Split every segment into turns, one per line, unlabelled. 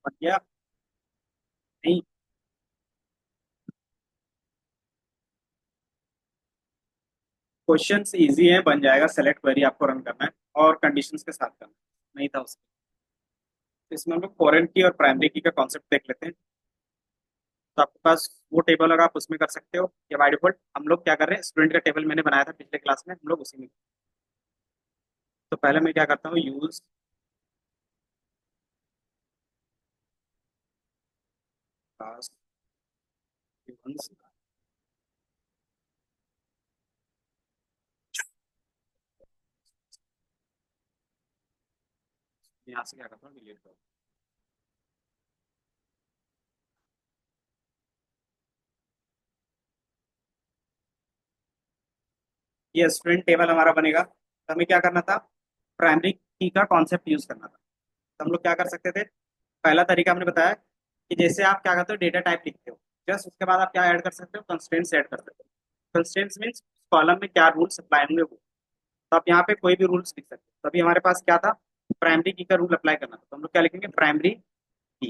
बन गया? नहीं। क्वेश्चन इजी है, बन जाएगा। सेलेक्ट क्वेरी आपको रन करना है और कंडीशंस के साथ करना है। नहीं था उसमें। तो इसमें हम लोग फॉरेन की और प्राइमरी की का कॉन्सेप्ट देख लेते हैं। तो आपके पास वो टेबल होगा, आप उसमें कर सकते हो, या बाय डिफॉल्ट हम लोग क्या कर रहे हैं, स्टूडेंट का टेबल मैंने बनाया था पिछले क्लास में, हम लोग उसी में। तो पहले मैं क्या करता हूँ, यूज क्लास गिवन्स। यहाँ से क्या करता हूँ, डिलीट करो। ये स्टूडेंट टेबल हमारा बनेगा। तो हमें क्या करना था, प्राइमरी की का कॉन्सेप्ट यूज करना था। तो हम लोग क्या कर सकते थे, पहला तरीका हमने बताया कि जैसे आप क्या करते हो, डेटा टाइप लिखते हो, जस्ट उसके बाद आप क्या ऐड कर सकते हो, कंस्ट्रेंट्स ऐड कर सकते हो। कंस्ट्रेंट्स मीन्स कॉलम में क्या रूल्स अप्लाई होंगे वो। तो आप यहाँ पे कोई भी रूल्स लिख सकते हो। तो अभी हमारे पास क्या था, प्राइमरी की का रूल अप्लाई करना था, तो हम लोग क्या लिखेंगे, प्राइमरी की।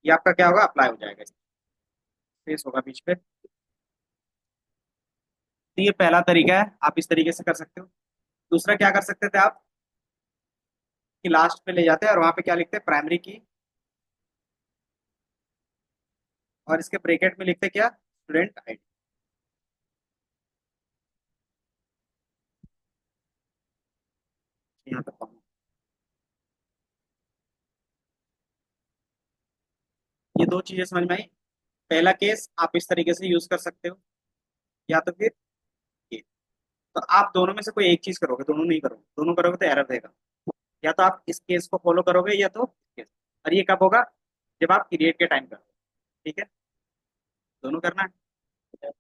ये आपका क्या होगा, अप्लाई हो जाएगा। स्पेस होगा बीच पे। तो ये पहला तरीका है, आप इस तरीके से कर सकते हो। दूसरा क्या कर सकते थे आप, कि लास्ट पे ले जाते हैं और वहां पे क्या लिखते हैं, प्राइमरी की, और इसके ब्रेकेट में लिखते क्या, स्टूडेंट आईडी। यहाँ पे कॉमा। ये दो चीजें समझ में आई। पहला केस आप इस तरीके से यूज कर सकते हो, या तो फिर ये। तो आप दोनों में से कोई एक चीज करोगे, दोनों नहीं करोगे, दोनों करोगे तो एरर देगा। या तो आप इस केस को फॉलो करोगे, या तो इस केस। और ये कब होगा, जब आप क्रिएट के टाइम करोगे। ठीक है, दोनों करना है,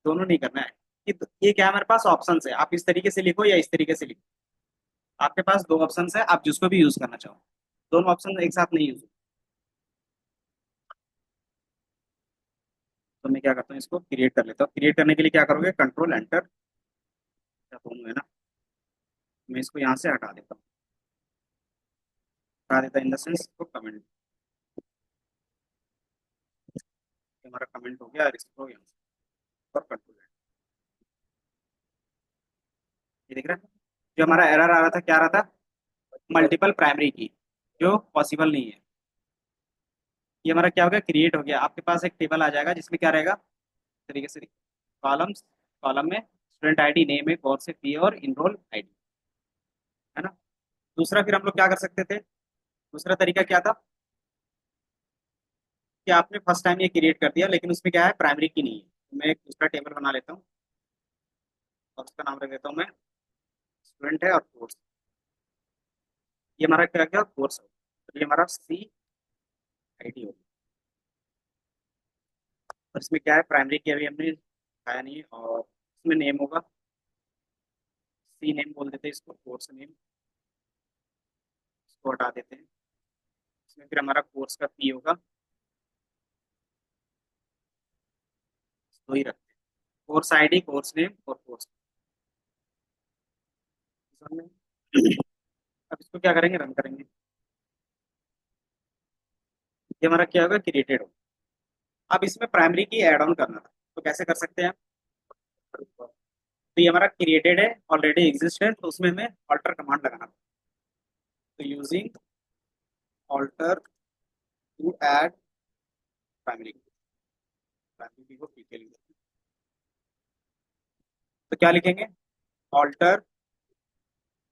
दोनों नहीं करना है। ये क्या है, हमारे पास ऑप्शन है, आप इस तरीके से लिखो या इस तरीके से लिखो। आपके पास दो ऑप्शन है, आप जिसको भी यूज करना चाहो। दोनों ऑप्शन एक साथ नहीं यूज। तो मैं क्या करता हूँ, इसको क्रिएट कर लेता हूँ। क्रिएट करने के लिए क्या करोगे, कंट्रोल एंटर। दोनों है ना, मैं इसको यहाँ से हटा देता हूँ। हटा देता इन द सेंस, इसको कमेंट। हमारा कमेंट हो गया, और इसको यहाँ से और कंट्रोल। ये दिख रहा है, जो हमारा एरर आ रहा था, क्या आ रहा था, मल्टीपल प्राइमरी की, जो पॉसिबल नहीं है। ये हमारा क्या हो गया, क्रिएट हो गया। आपके पास एक टेबल आ जाएगा जिसमें क्या रहेगा, इस तरीके से कॉलम्स। कॉलम में स्टूडेंट आईडी, नेम है, कौन से फी और इनरोल आईडी, है ना। दूसरा फिर हम लोग क्या कर सकते थे, दूसरा तरीका क्या था, कि आपने फर्स्ट टाइम ये क्रिएट कर दिया, लेकिन उसमें क्या है, प्राइमरी की नहीं है। तो मैं एक दूसरा टेबल बना लेता हूँ, और उसका नाम रख देता हूँ मैं, स्टूडेंट है और कोर्स। ये हमारा क्या क्या कोर्स है, तो ये हमारा सी आईडी होगा। और इसमें क्या है, प्राइमरी की अभी हमने दिखाया नहीं है, और इसमें नेम होगा, सी नेम बोल देते हैं इसको, कोर्स नेम। इसको हटा देते हैं। इसमें फिर हमारा कोर्स का फी होगा, इसको ही रखते हैं। कोर्स आईडी, कोर्स नेम और कोर्स। अब इसको क्या करेंगे, रन करेंगे। ये हमारा क्या होगा, क्रिएटेड होगा। अब इसमें प्राइमरी की ऐड ऑन करना था, तो कैसे कर सकते हैं। तो ये हमारा क्रिएटेड है, ऑलरेडी एग्जिस्ट है, तो उसमें हमें ऑल्टर कमांड लगाना था। तो using alter to add primary. Primary key को पीके लिख देते हैं। तो क्या लिखेंगे, ऑल्टर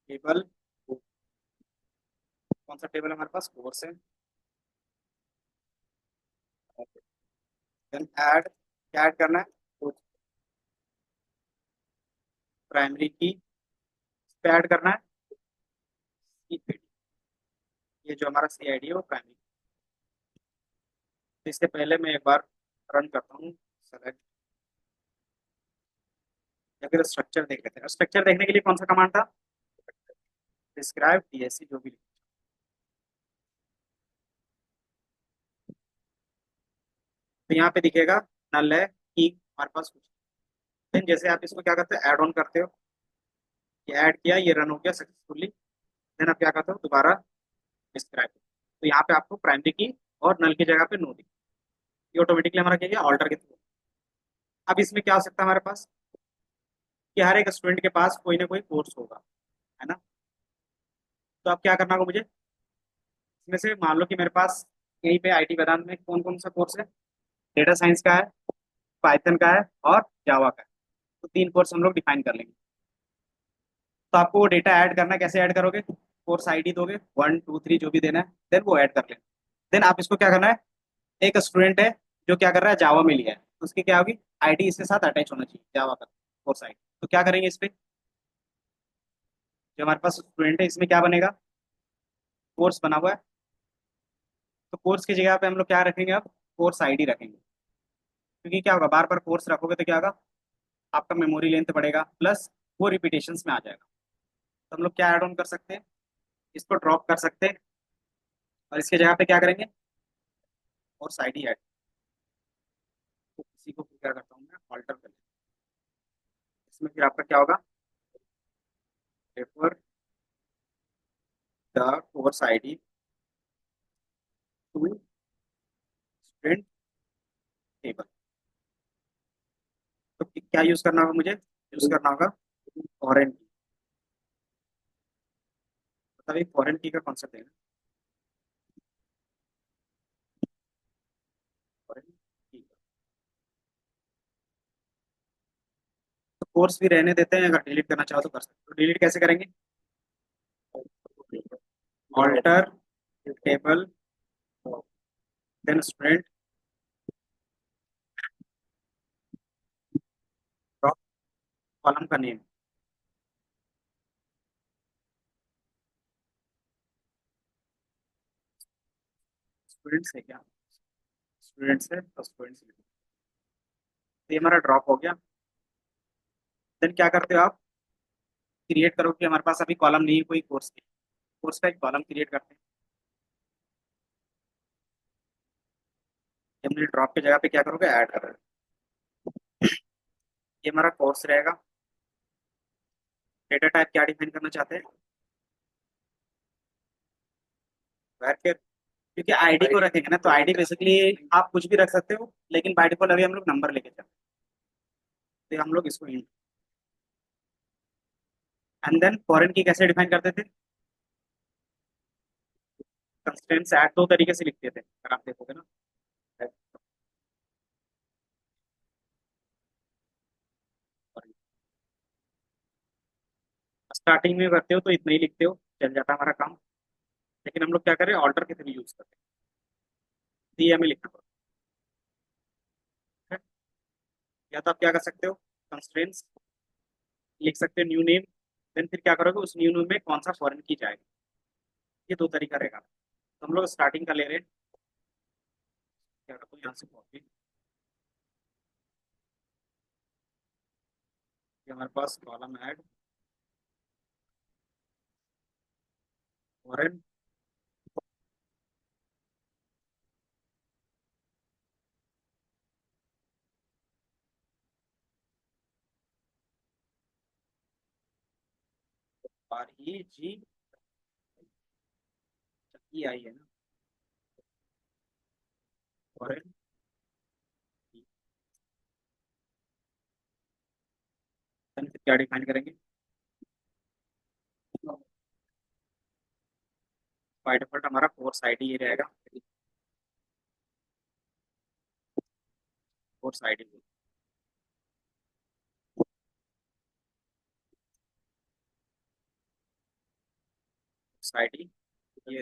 टेबल। कौन सा टेबल हमारे पास, कोर्स है। देन ऐड, क्या ऐड करना है, प्राइमरी की पे ऐड करना है, CID। ये जो हमारा CID है वो प्राइमरी। इससे पहले मैं एक बार रन करता हूँ, सेलेक्ट, या फिर स्ट्रक्चर देख लेते हैं। स्ट्रक्चर देखने के लिए कौन सा कमांड था, डिस्क्राइब DSC, जो भी। तो यहाँ पे दिखेगा नल है कि हमारे पास कुछ। देन जैसे आप इसको क्या करते हो, ऐड ऑन करते हो। ये ऐड किया, ये रन हो गया सक्सेसफुली। देन आप क्या करते हो, दोबारा डिस्क्राइब। तो यहाँ पे आपको प्राइमरी की और नल की जगह पे नो दी, ये ऑटोमेटिकली हमारा क्या है, ऑल्टर के थ्रू। अब इसमें क्या हो सकता है हमारे पास, कि हर एक स्टूडेंट के पास कोई ना कोई कोर्स होगा, है ना। तो अब क्या करना होगा मुझे, इसमें से मान लो कि मेरे पास यहीं पे आईटी वेदांत में कौन कौन सा कोर्स है, डेटा साइंस का है, पाइथन का है और जावा का है। तो तीन कोर्स हम लोग डिफाइन कर लेंगे। तो आपको वो डेटा ऐड करना है, कैसे ऐड करोगे, कोर्स आईडी दोगे 1 2 3 जो भी देना है, देन वो ऐड कर लेना। देन आप इसको क्या करना है, एक स्टूडेंट है जो क्या कर रहा है, जावा में लिया है, तो उसकी क्या होगी, आईडी इसके साथ अटैच होना चाहिए, जावा का कोर्स आईडी। तो क्या करेंगे इस पे, जो हमारे पास स्टूडेंट है इसमें क्या बनेगा, कोर्स बना हुआ है, तो कोर्स की जगह पे हम लोग क्या रखेंगे, अब कोर्स आईडी रखेंगे। क्योंकि क्या होगा, बार बार कोर्स रखोगे तो क्या होगा, आपका मेमोरी लेंथ बढ़ेगा, प्लस वो रिपीटेशंस में आ जाएगा। तो हम लोग क्या ऐड ऑन कर सकते हैं, इसको ड्रॉप कर सकते हैं, और इसके जगह पे क्या करेंगे, कोर्स आईडी ऐड। तो इसी को फिर क्या करता हूँ मैं, ऑल्टर कर लेता हूँ। इसमें फिर आपका क्या होगा, refer the course ID to student table. तो क्या यूज करना होगा मुझे, यूज करना होगा फॉरेन की, मतलब एक फॉरेन की का कॉन्सेप्ट है ना, फॉरेन की। तो कोर्स भी रहने देते हैं, अगर डिलीट करना चाहो तो कर सकते हो। तो डिलीट कैसे करेंगे, alter table then student drop column का नेम, स्टूडेंट्स है क्या, स्टूडेंट्स है तो स्टूडेंट्स। तो ये हमारा ड्रॉप हो गया। देन क्या करते हो आप, क्रिएट करो कि हमारे पास अभी कॉलम नहीं है कोई कोर्स की, कोर्स का एक कॉलम क्रिएट करते हैं। हमने ड्रॉप की जगह पे क्या करोगे, ऐड करोगे। ये हमारा कोर्स रहेगा। डेटा टाइप क्या डिफाइन करना चाहते हैं, वैर, क्योंकि आईडी को रखेंगे ना, तो आईडी बेसिकली आप कुछ भी रख सकते हो, लेकिन बाय डिफॉल्ट अभी हम लोग नंबर लेके चलते हैं, तो हम लोग इसको एंड देन फॉरेन की कैसे डिफाइन करते थे, कंस्ट्रेंट्स ऐड दो तरीके से लिखते थे, अगर आप देखोगे ना। स्टार्टिंग में करते हो तो इतना ही लिखते हो, चल जाता है हमारा काम। लेकिन हम लोग क्या करें, ऑल्टर के थ्रू यूज करते हैं, तो ये हमें लिखना पड़ता है। या तो आप क्या कर सकते हो, कंस्ट्रेंट्स लिख सकते हो, न्यू नेम, देन फिर क्या करोगे, उस न्यू नेम में कौन सा फॉरेन की जाएगा। ये दो तरीका रहेगा। तो हम लोग स्टार्टिंग का ले रहे हैं, क्या करते हो यहाँ से कॉपी, ये हमारे पास कॉलम ऐड फॉरेन, REG ई आई है ना, फॉरेन। फिर क्या डिफाइन करेंगे, बाय डिफॉल्ट हमारा कोर्स आईडी ये रहेगा, कोर्स आईडी, कोर्स आईडी ये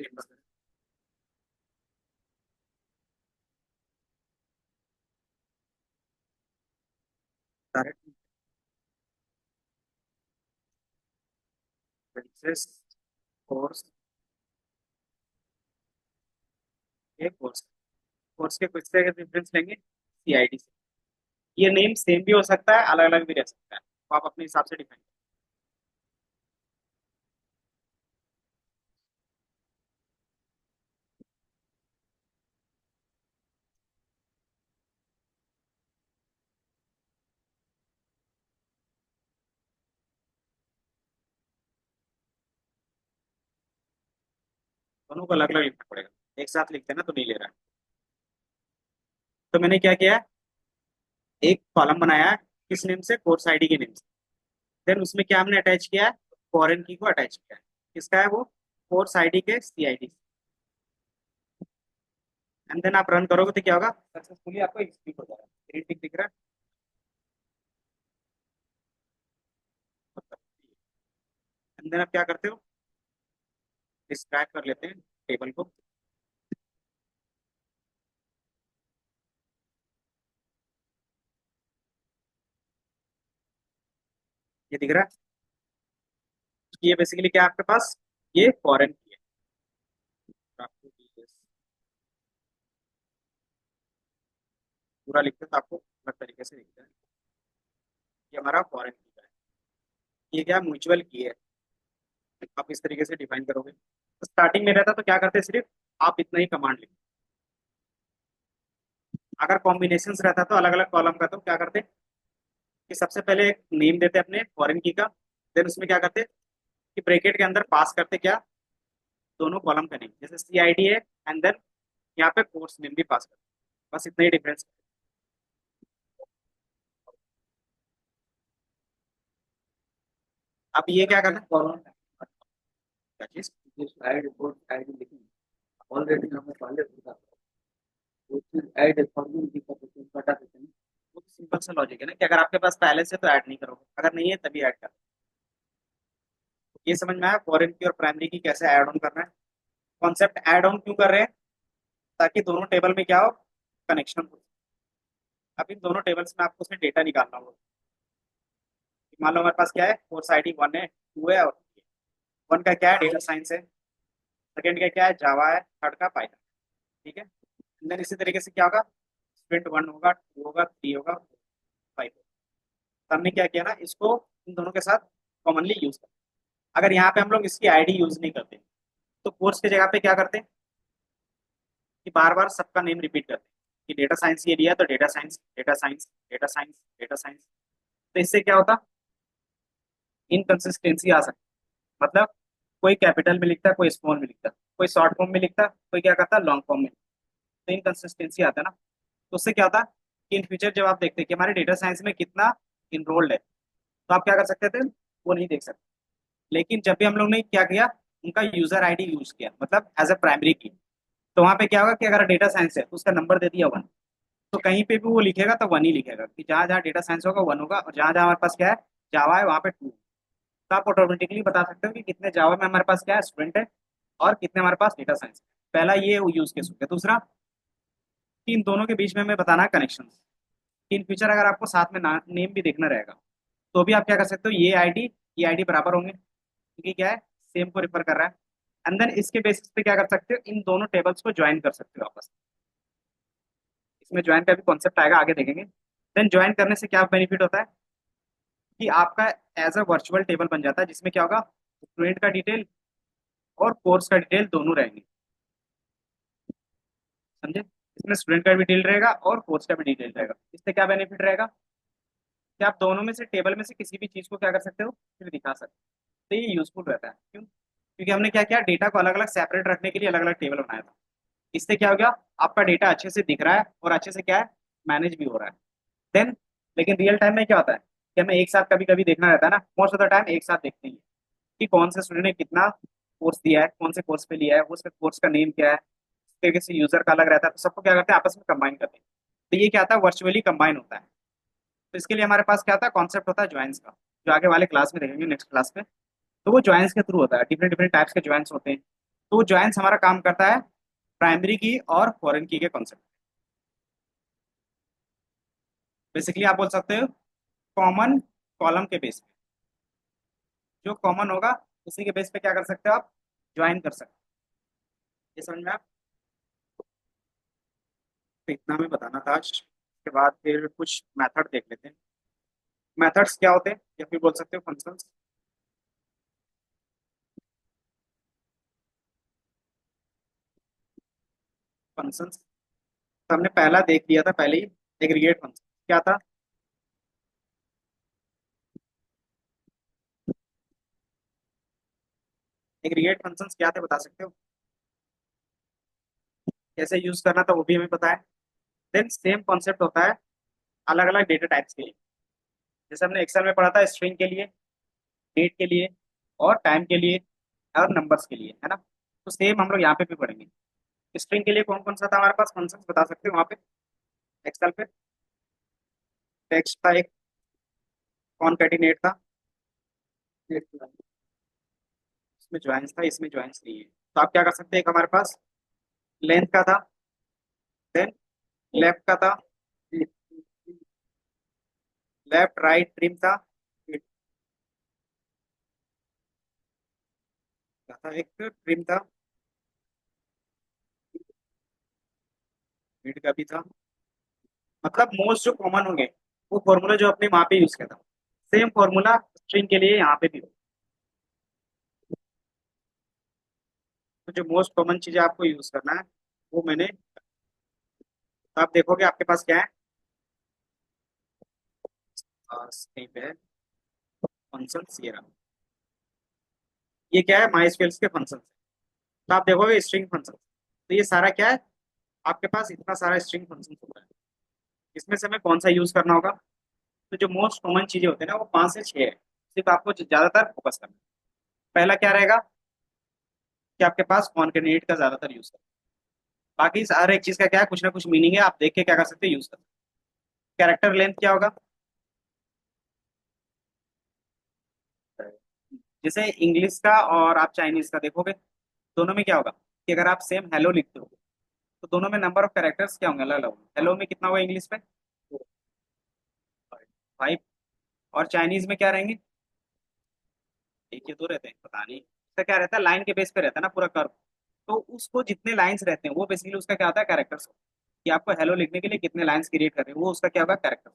डायरेक्ट प्रिंसेस कोर्स, ये कोर्स, कोर्स के कुछ से डिफरेंस लेंगे सीआईडी से। ये नेम सेम भी हो सकता है, अलग अलग भी रह सकता है, तो आप अपने हिसाब से डिफाइन, दोनों को अलग अलग लिखना पड़ेगा। एक साथ लिखते हैं ना तो नहीं ले रहा है। तो मैंने क्या किया है, एक कॉलम बनाया है किस नेम से, कोर्स आईडी के नेम से। देन उसमें क्या हमने अटैच किया है, फॉरेन की को अटैच किया है। किसका है वो, कोर्स आईडी के CID। एंड देन आप रन करोगे तो क्या होगा, सक्सेसफुली आपको एग्जीक्यूट हो जाएगा। ग्रीन टिक दिख रहा है। एंड देन आप क्या करते हो, डिस्क्राइब कर लेते हैं टेबल को। ये दिख रहा है कि ये बेसिकली क्या है आपके पास, ये फॉरेन की है। आपको पूरा लिखते तो आपको अलग तरीके से दिखता है। ये हमारा फॉरेन की का है। ये क्या म्यूचुअल की है, आप इस तरीके से डिफाइन करोगे। तो स्टार्टिंग में रहता तो क्या करते, सिर्फ आप इतना ही कमांड लिखते। अगर कॉम्बिनेशन रहता तो अलग अलग कॉलम का, तो क्या करते कि सबसे पहले एक नेम देते अपने फॉरेन की का। देन उसमें क्या करते कि ब्रैकेट के अंदर पास करते क्या, दोनों कॉलम का नेम, जैसे CID है। एंड देन यहाँ पे कोर्स नेम भी पास करते। बस इतना ही डिफरेंस। अब ये क्या करना है, कॉलम क्या चीज, ऐड रिपोर्ट आईडी लिखी ऑलरेडी हमें पहले होता, वो चीज ऐड फॉर्मूला की बता देते हैं। वो तो सिंपल सा लॉजिक है ना, कि अगर आपके पास पहले से तो ऐड नहीं करोगे, अगर नहीं है तभी ऐड कर। ये समझ में आया फॉरेन की और प्राइमरी की कैसे ऐड ऑन करना है। कॉन्सेप्ट ऐड ऑन क्यों कर रहे हैं, ताकि दोनों टेबल में क्या हो, कनेक्शन हो। अब इन दोनों टेबल्स में आपको उसमें डेटा निकालना होगा। मान लो हमारे पास क्या है, कोर्स आईडी 1 है, 2 है और 1 का क्या है, डेटा साइंस है। सेकंड का क्या है, जावा है। थर्ड का पाइथन। ठीक है। देन इसी तरीके से क्या होगा, स्प्रिंट 1 होगा, 2 होगा, 3 होगा, 5 होगा। तो हमने क्या किया ना, इसको इन दोनों के साथ कॉमनली यूज कर। अगर यहाँ पे हम लोग इसकी आईडी यूज नहीं करते, तो कोर्स की जगह पे क्या करते हैं कि बार बार सबका नेम रिपीट करते हैं, कि डेटा साइंस ये दिया तो data science, data science, data science, data science. तो इससे क्या होता, इनकंसिस्टेंसी आ सकती। मतलब कोई कैपिटल में लिखता, कोई स्मॉल में लिखता, कोई शॉर्ट फॉर्म में लिखता, कोई क्या करता लॉन्ग फॉर्म में। तो इनकंसिस्टेंसी आता है ना। तो उससे क्या होता कि इन फ्यूचर जब आप देखते हैं कि हमारे डेटा साइंस में कितना इनरोल्ड है, तो आप क्या कर सकते थे, वो नहीं देख सकते। लेकिन जब भी हम लोग ने क्या किया, उनका यूजर आईडी यूज किया, मतलब एज अ प्राइमरी की। तो वहां पे क्या होगा कि अगर डेटा साइंस है तो उसका नंबर दे दिया 1, तो कहीं पे भी वो लिखेगा तो 1 ही लिखेगा, कि जहां जहां डेटा साइंस होगा 1 होगा, और जहां जहां हमारे पास क्या है, जावा है, वहां पे 2। तो आप ऑटोमेटिकली बता सकते हो कि कितने जावा में हमारे पास क्या है, स्टूडेंट है, और कितने हमारे पास डेटा साइंस है। पहला ये यूज केस हो गया। दूसरा कि इन दोनों के बीच में हमें बताना है कनेक्शन। इन फ्यूचर अगर आपको साथ में नेम भी देखना रहेगा, तो भी आप क्या कर सकते हो, ये आईडी बराबर होंगे, क्योंकि क्या है, सेम को रिफर कर रहा है। एंड देन इसके बेसिस पे क्या कर सकते हो, इन दोनों टेबल्स को ज्वाइन कर सकते हो आपस में। इसमें ज्वाइन का भी कॉन्सेप्ट आएगा, आगे देखेंगे। देन ज्वाइन करने से क्या बेनिफिट होता है कि आपका एज अ वर्चुअल टेबल बन जाता है, जिसमें क्या होगा, स्टूडेंट का डिटेल और कोर्स का डिटेल दोनों रहेंगे। समझे, इसमें स्टूडेंट का भी डिटेल रहेगा और कोर्स का भी डिटेल रहेगा। इससे क्या बेनिफिट रहेगा कि आप दोनों में से, टेबल में से किसी भी चीज को क्या कर सकते हो, फिर दिखा सकते हो। तो ये यूजफुल रहता है, क्यों, क्योंकि हमने क्या किया, डेटा को अलग अलग सेपरेट रखने के लिए अलग अलग टेबल बनाया था। इससे क्या हो गया, आपका डेटा अच्छे से दिख रहा है और अच्छे से क्या है, मैनेज भी हो रहा है। देन लेकिन रियल टाइम में क्या होता है कि हमें एक साथ कभी कभी देखना रहता है ना, मोस्ट ऑफ द टाइम एक साथ देखते हैं कि कौन से स्टूडेंट ने कितना कोर्स दिया है, कौन से कोर्स पे लिया है, उसके कोर्स का नेम क्या है। इस तरीके से यूजर का अलग रहता है, तो सबको क्या करते हैं, आपस में कंबाइन करते हैं। तो ये क्या होता है, वर्चुअली कंबाइन होता है। तो इसके लिए हमारे पास क्या होता है, कॉन्सेप्ट होता है ज्वाइंस का, जो आगे वाले क्लास में देखेंगे, नेक्स्ट क्लास में। तो वो ज्वाइंस के थ्रू होता है, डिफरेंट डिफरेंट टाइप्स के ज्वाइंस होते हैं। तो वो ज्वाइंस हमारा काम करता है प्राइमरी की और फॉरेन की के कॉन्सेप्ट। बेसिकली आप बोल सकते हो कॉमन कॉलम के बेस पे, जो कॉमन होगा उसी के बेस पे क्या कर सकते हो आप, ज्वाइन कर सकते हो। ये समझ में आप, तो इतना हमें बताना था आज। उसके बाद फिर कुछ मेथड देख लेते हैं। मेथड्स क्या होते हैं, या फिर बोल सकते हो फंक्शंस। फंक्शंस तो हमने पहला देख लिया था पहले ही, एग्रीगेट फंक्शन क्या था। एग्रीगेट फंक्शंस क्या थे, बता सकते हो। कैसे यूज करना था वो भी हमें पता है। देन सेम कॉन्सेप्ट होता है अलग अलग डेटा टाइप्स के लिए। जैसे हमने एक्सेल में पढ़ा था स्ट्रिंग के लिए, डेट के लिए, और टाइम के लिए, और नंबर्स के लिए, है ना। तो सेम हम लोग यहाँ पे भी पढ़ेंगे। स्ट्रिंग के लिए कौन कौन सा था हमारे पास फंक्शन बता सकते हो वहाँ पे एक्सेल पे? टेक्स्ट था एक, कॉनकैटिनेट था, इसमें ज्वाइंस था, इसमें ज्वाइंस नहीं है। तो आप क्या कर सकते हैं, एक हमारे पास लेंथ का था, देन लेफ्ट का था, लेफ्ट राइट ट्रिम था, क्या था, एक ट्रिम था, मिड का भी था। मतलब मोस्ट जो कॉमन होंगे वो फॉर्मूला जो अपने वहां पे यूज किया था, सेम फॉर्मूला स्ट्रिंग के लिए यहाँ पे भी हो। तो जो मोस्ट कॉमन चीजें आपको यूज करना है वो मैंने, तो आप देखोगे आपके पास क्या है, स्क्रीन पे है फंक्शन ये रहा। ये क्या है, माइस्क्वेल के फंक्शन। तो आप देखोगे स्ट्रिंग फंक्शन, तो ये सारा क्या है, आपके पास इतना सारा स्ट्रिंग फंक्शन होता है। इसमें से हमें कौन सा यूज करना होगा? तो जो मोस्ट कॉमन चीजें होती है ना वो 5 से 6 है, सिर्फ आपको ज्यादातर फोकस करना है। पहला क्या रहेगा कि आपके पास कॉन्केनेट का ज्यादातर यूज करना है। बाकी हर एक चीज का क्या है, कुछ ना कुछ मीनिंग है, आप देख के क्या कर सकते हैं, यूज कर सकते हैं। कैरेक्टर लेंथ क्या होगा? जैसे इंग्लिश का और आप चाइनीज का देखोगे, दोनों में क्या होगा कि अगर आप सेम हेलो लिखते हो तो दोनों में नंबर ऑफ कैरेक्टर्स क्या होंगे, अलग अलग होंगे। हेलो में कितना होगा इंग्लिश में? 5। और चाइनीज में क्या रहेंगे? एक या दो रहते हैं, पता नहीं। इसका क्या रहता है, लाइन के बेस पे रहता है ना पूरा कर्व। तो उसको जितने लाइंस रहते हैं वो बेसिकली उसका क्या होता है, कैरेक्टर्स। कि आपको हेलो लिखने के लिए कितने लाइंस क्रिएट कर रहे हैं वो उसका क्या होगा, कैरेक्टर।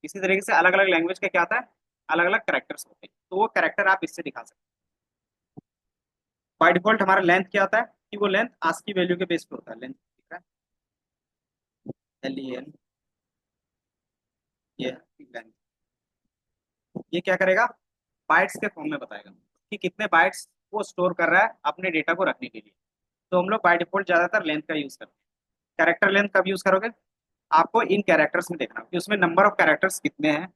इसी तरीके से अलग अलग लैंग्वेज का क्या होता है, अलग अलग कैरेक्टर्स होते हैं, तो वो कैरेक्टर आप इससे दिखा सकते हैं। बाय डिफॉल्ट हमारा लेंथ क्या होता है कि वो लेंथ आस्की वैल्यू के बेस पे होता है, लेंथ दिख रहा है, LEN, ये लेंथ। ये क्या करेगा, बाइट्स के फॉर्म में बताएगा कि कितने बाइट्स वो स्टोर कर रहा है अपने डेटा को रखने के लिए। तो हम लोग बाय डिफॉल्ट ज्यादातर लेंथ का यूज करते हैं। कैरेक्टर लेंथ कब यूज करोगे? आपको इन कैरेक्टर्स में देखना कि उसमें नंबर ऑफ कैरेक्टर्स कितने हैं।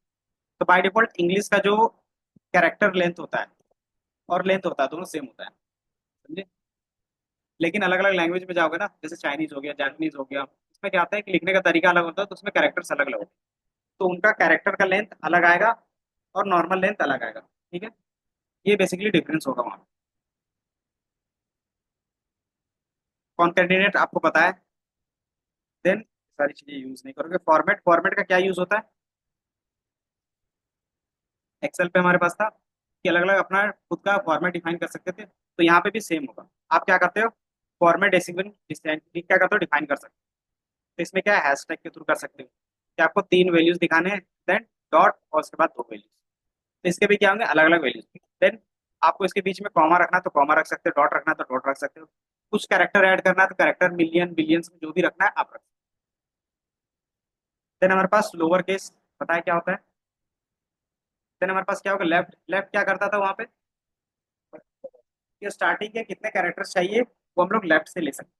तो बाय डिफॉल्ट इंग्लिश का जो कैरेक्टर लेंथ होता है और लेंथ होता है दोनों सेम होता है, समझे। लेकिन अलग अलग लैंग्वेज में जाओगे ना, जैसे चाइनीज हो गया, जापानीज हो गया, उसमें क्या होता है कि लिखने का तरीका अलग होता है, तो उसमें कैरेक्टर्स अलग अलग होते हैं। तो उनका कैरेक्टर का लेंथ अलग आएगा और नॉर्मल लेंथ अलग आएगा, ठीक है। ये बेसिकली डिफरेंस होगा वहाँ। कॉन्केटिनेट आपको पता है। देन सारी चीजें यूज नहीं करोगे। फॉर्मेट, फॉर्मेट का क्या यूज होता है? एक्सेल पे हमारे पास था कि अलग अलग अपना खुद का फॉर्मेट डिफाइन कर सकते थे, तो यहाँ पे भी सेम होगा। आप क्या करते हो, फॉर्मेट डेसिमल क्या करते हो, डिफाइन कर सकते हो। तो इसमें क्या है, हैशटैग के थ्रू कर सकते हो कि आपको 3 वैल्यूज दिखाने हैं, देन डॉट और उसके बाद 2 वैल्यूज। तो इसके भी क्या होंगे, अलग अलग वैल्यूज। देन आपको इसके बीच में कॉमा रखना है तो कॉमा रख सकते हो, डॉट रखना है तो डॉट रख सकते हो। कुछ कैरेक्टर ऐड करना है तो कैरेक्टर मिलियन बिलियंस में जो भी रखना है आप रख सकते हो। देन हमारे पास लोअर केस, पता है क्या होता है? देन हमारे पास क्या होगा, लेफ्ट। लेफ्ट क्या करता था वहां पे, कि स्टार्टिंग के कितने कैरेक्टर्स चाहिए वो हम लोग लेफ्ट से ले सकते हैं।